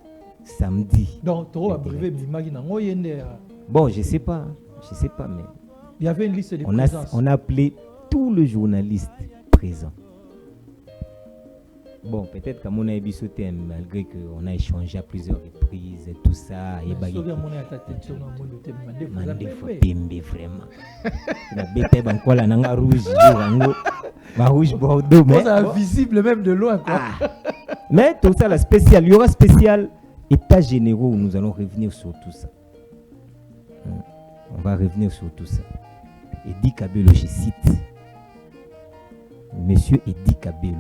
C: samedi.
D: Donc, tu as brevet Bimagina.
C: Bon, je sais pas, mais.
D: Il y avait une liste de présence.
C: On a appelé tous les journalistes présents. Bon, peut-être qu'à mon avis, malgré qu'on a échangé à plusieurs reprises, tout ça, et vraiment. La bête encore la nanga rouge, rouge bordeaux.
D: Mais ça visible même de loin, quoi.
C: Mais tout ça, la spéciale, il y aura spécial état généraux où nous allons revenir sur tout ça. On va revenir sur tout ça. Edi Kabelo, je cite. Monsieur Edi Kabelo.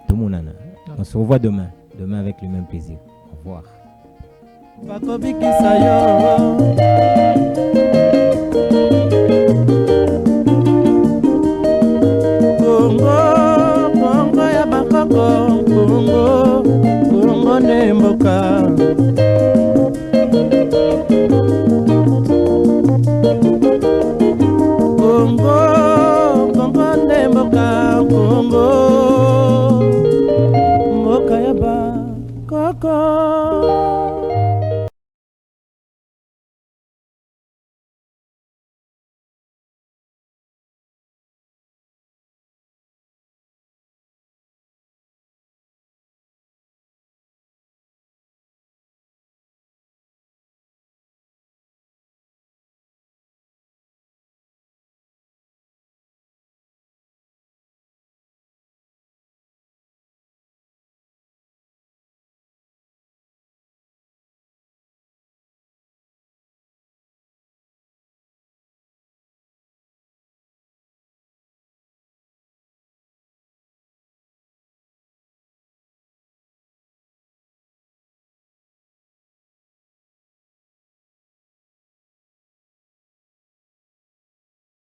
C: Tout le monde. On se revoit demain. Demain avec le même plaisir. Au revoir.
A: Kongo ya bakoko, Kongo ne mboka. Kongo ne mboka, Kongo mboka ya bakoko.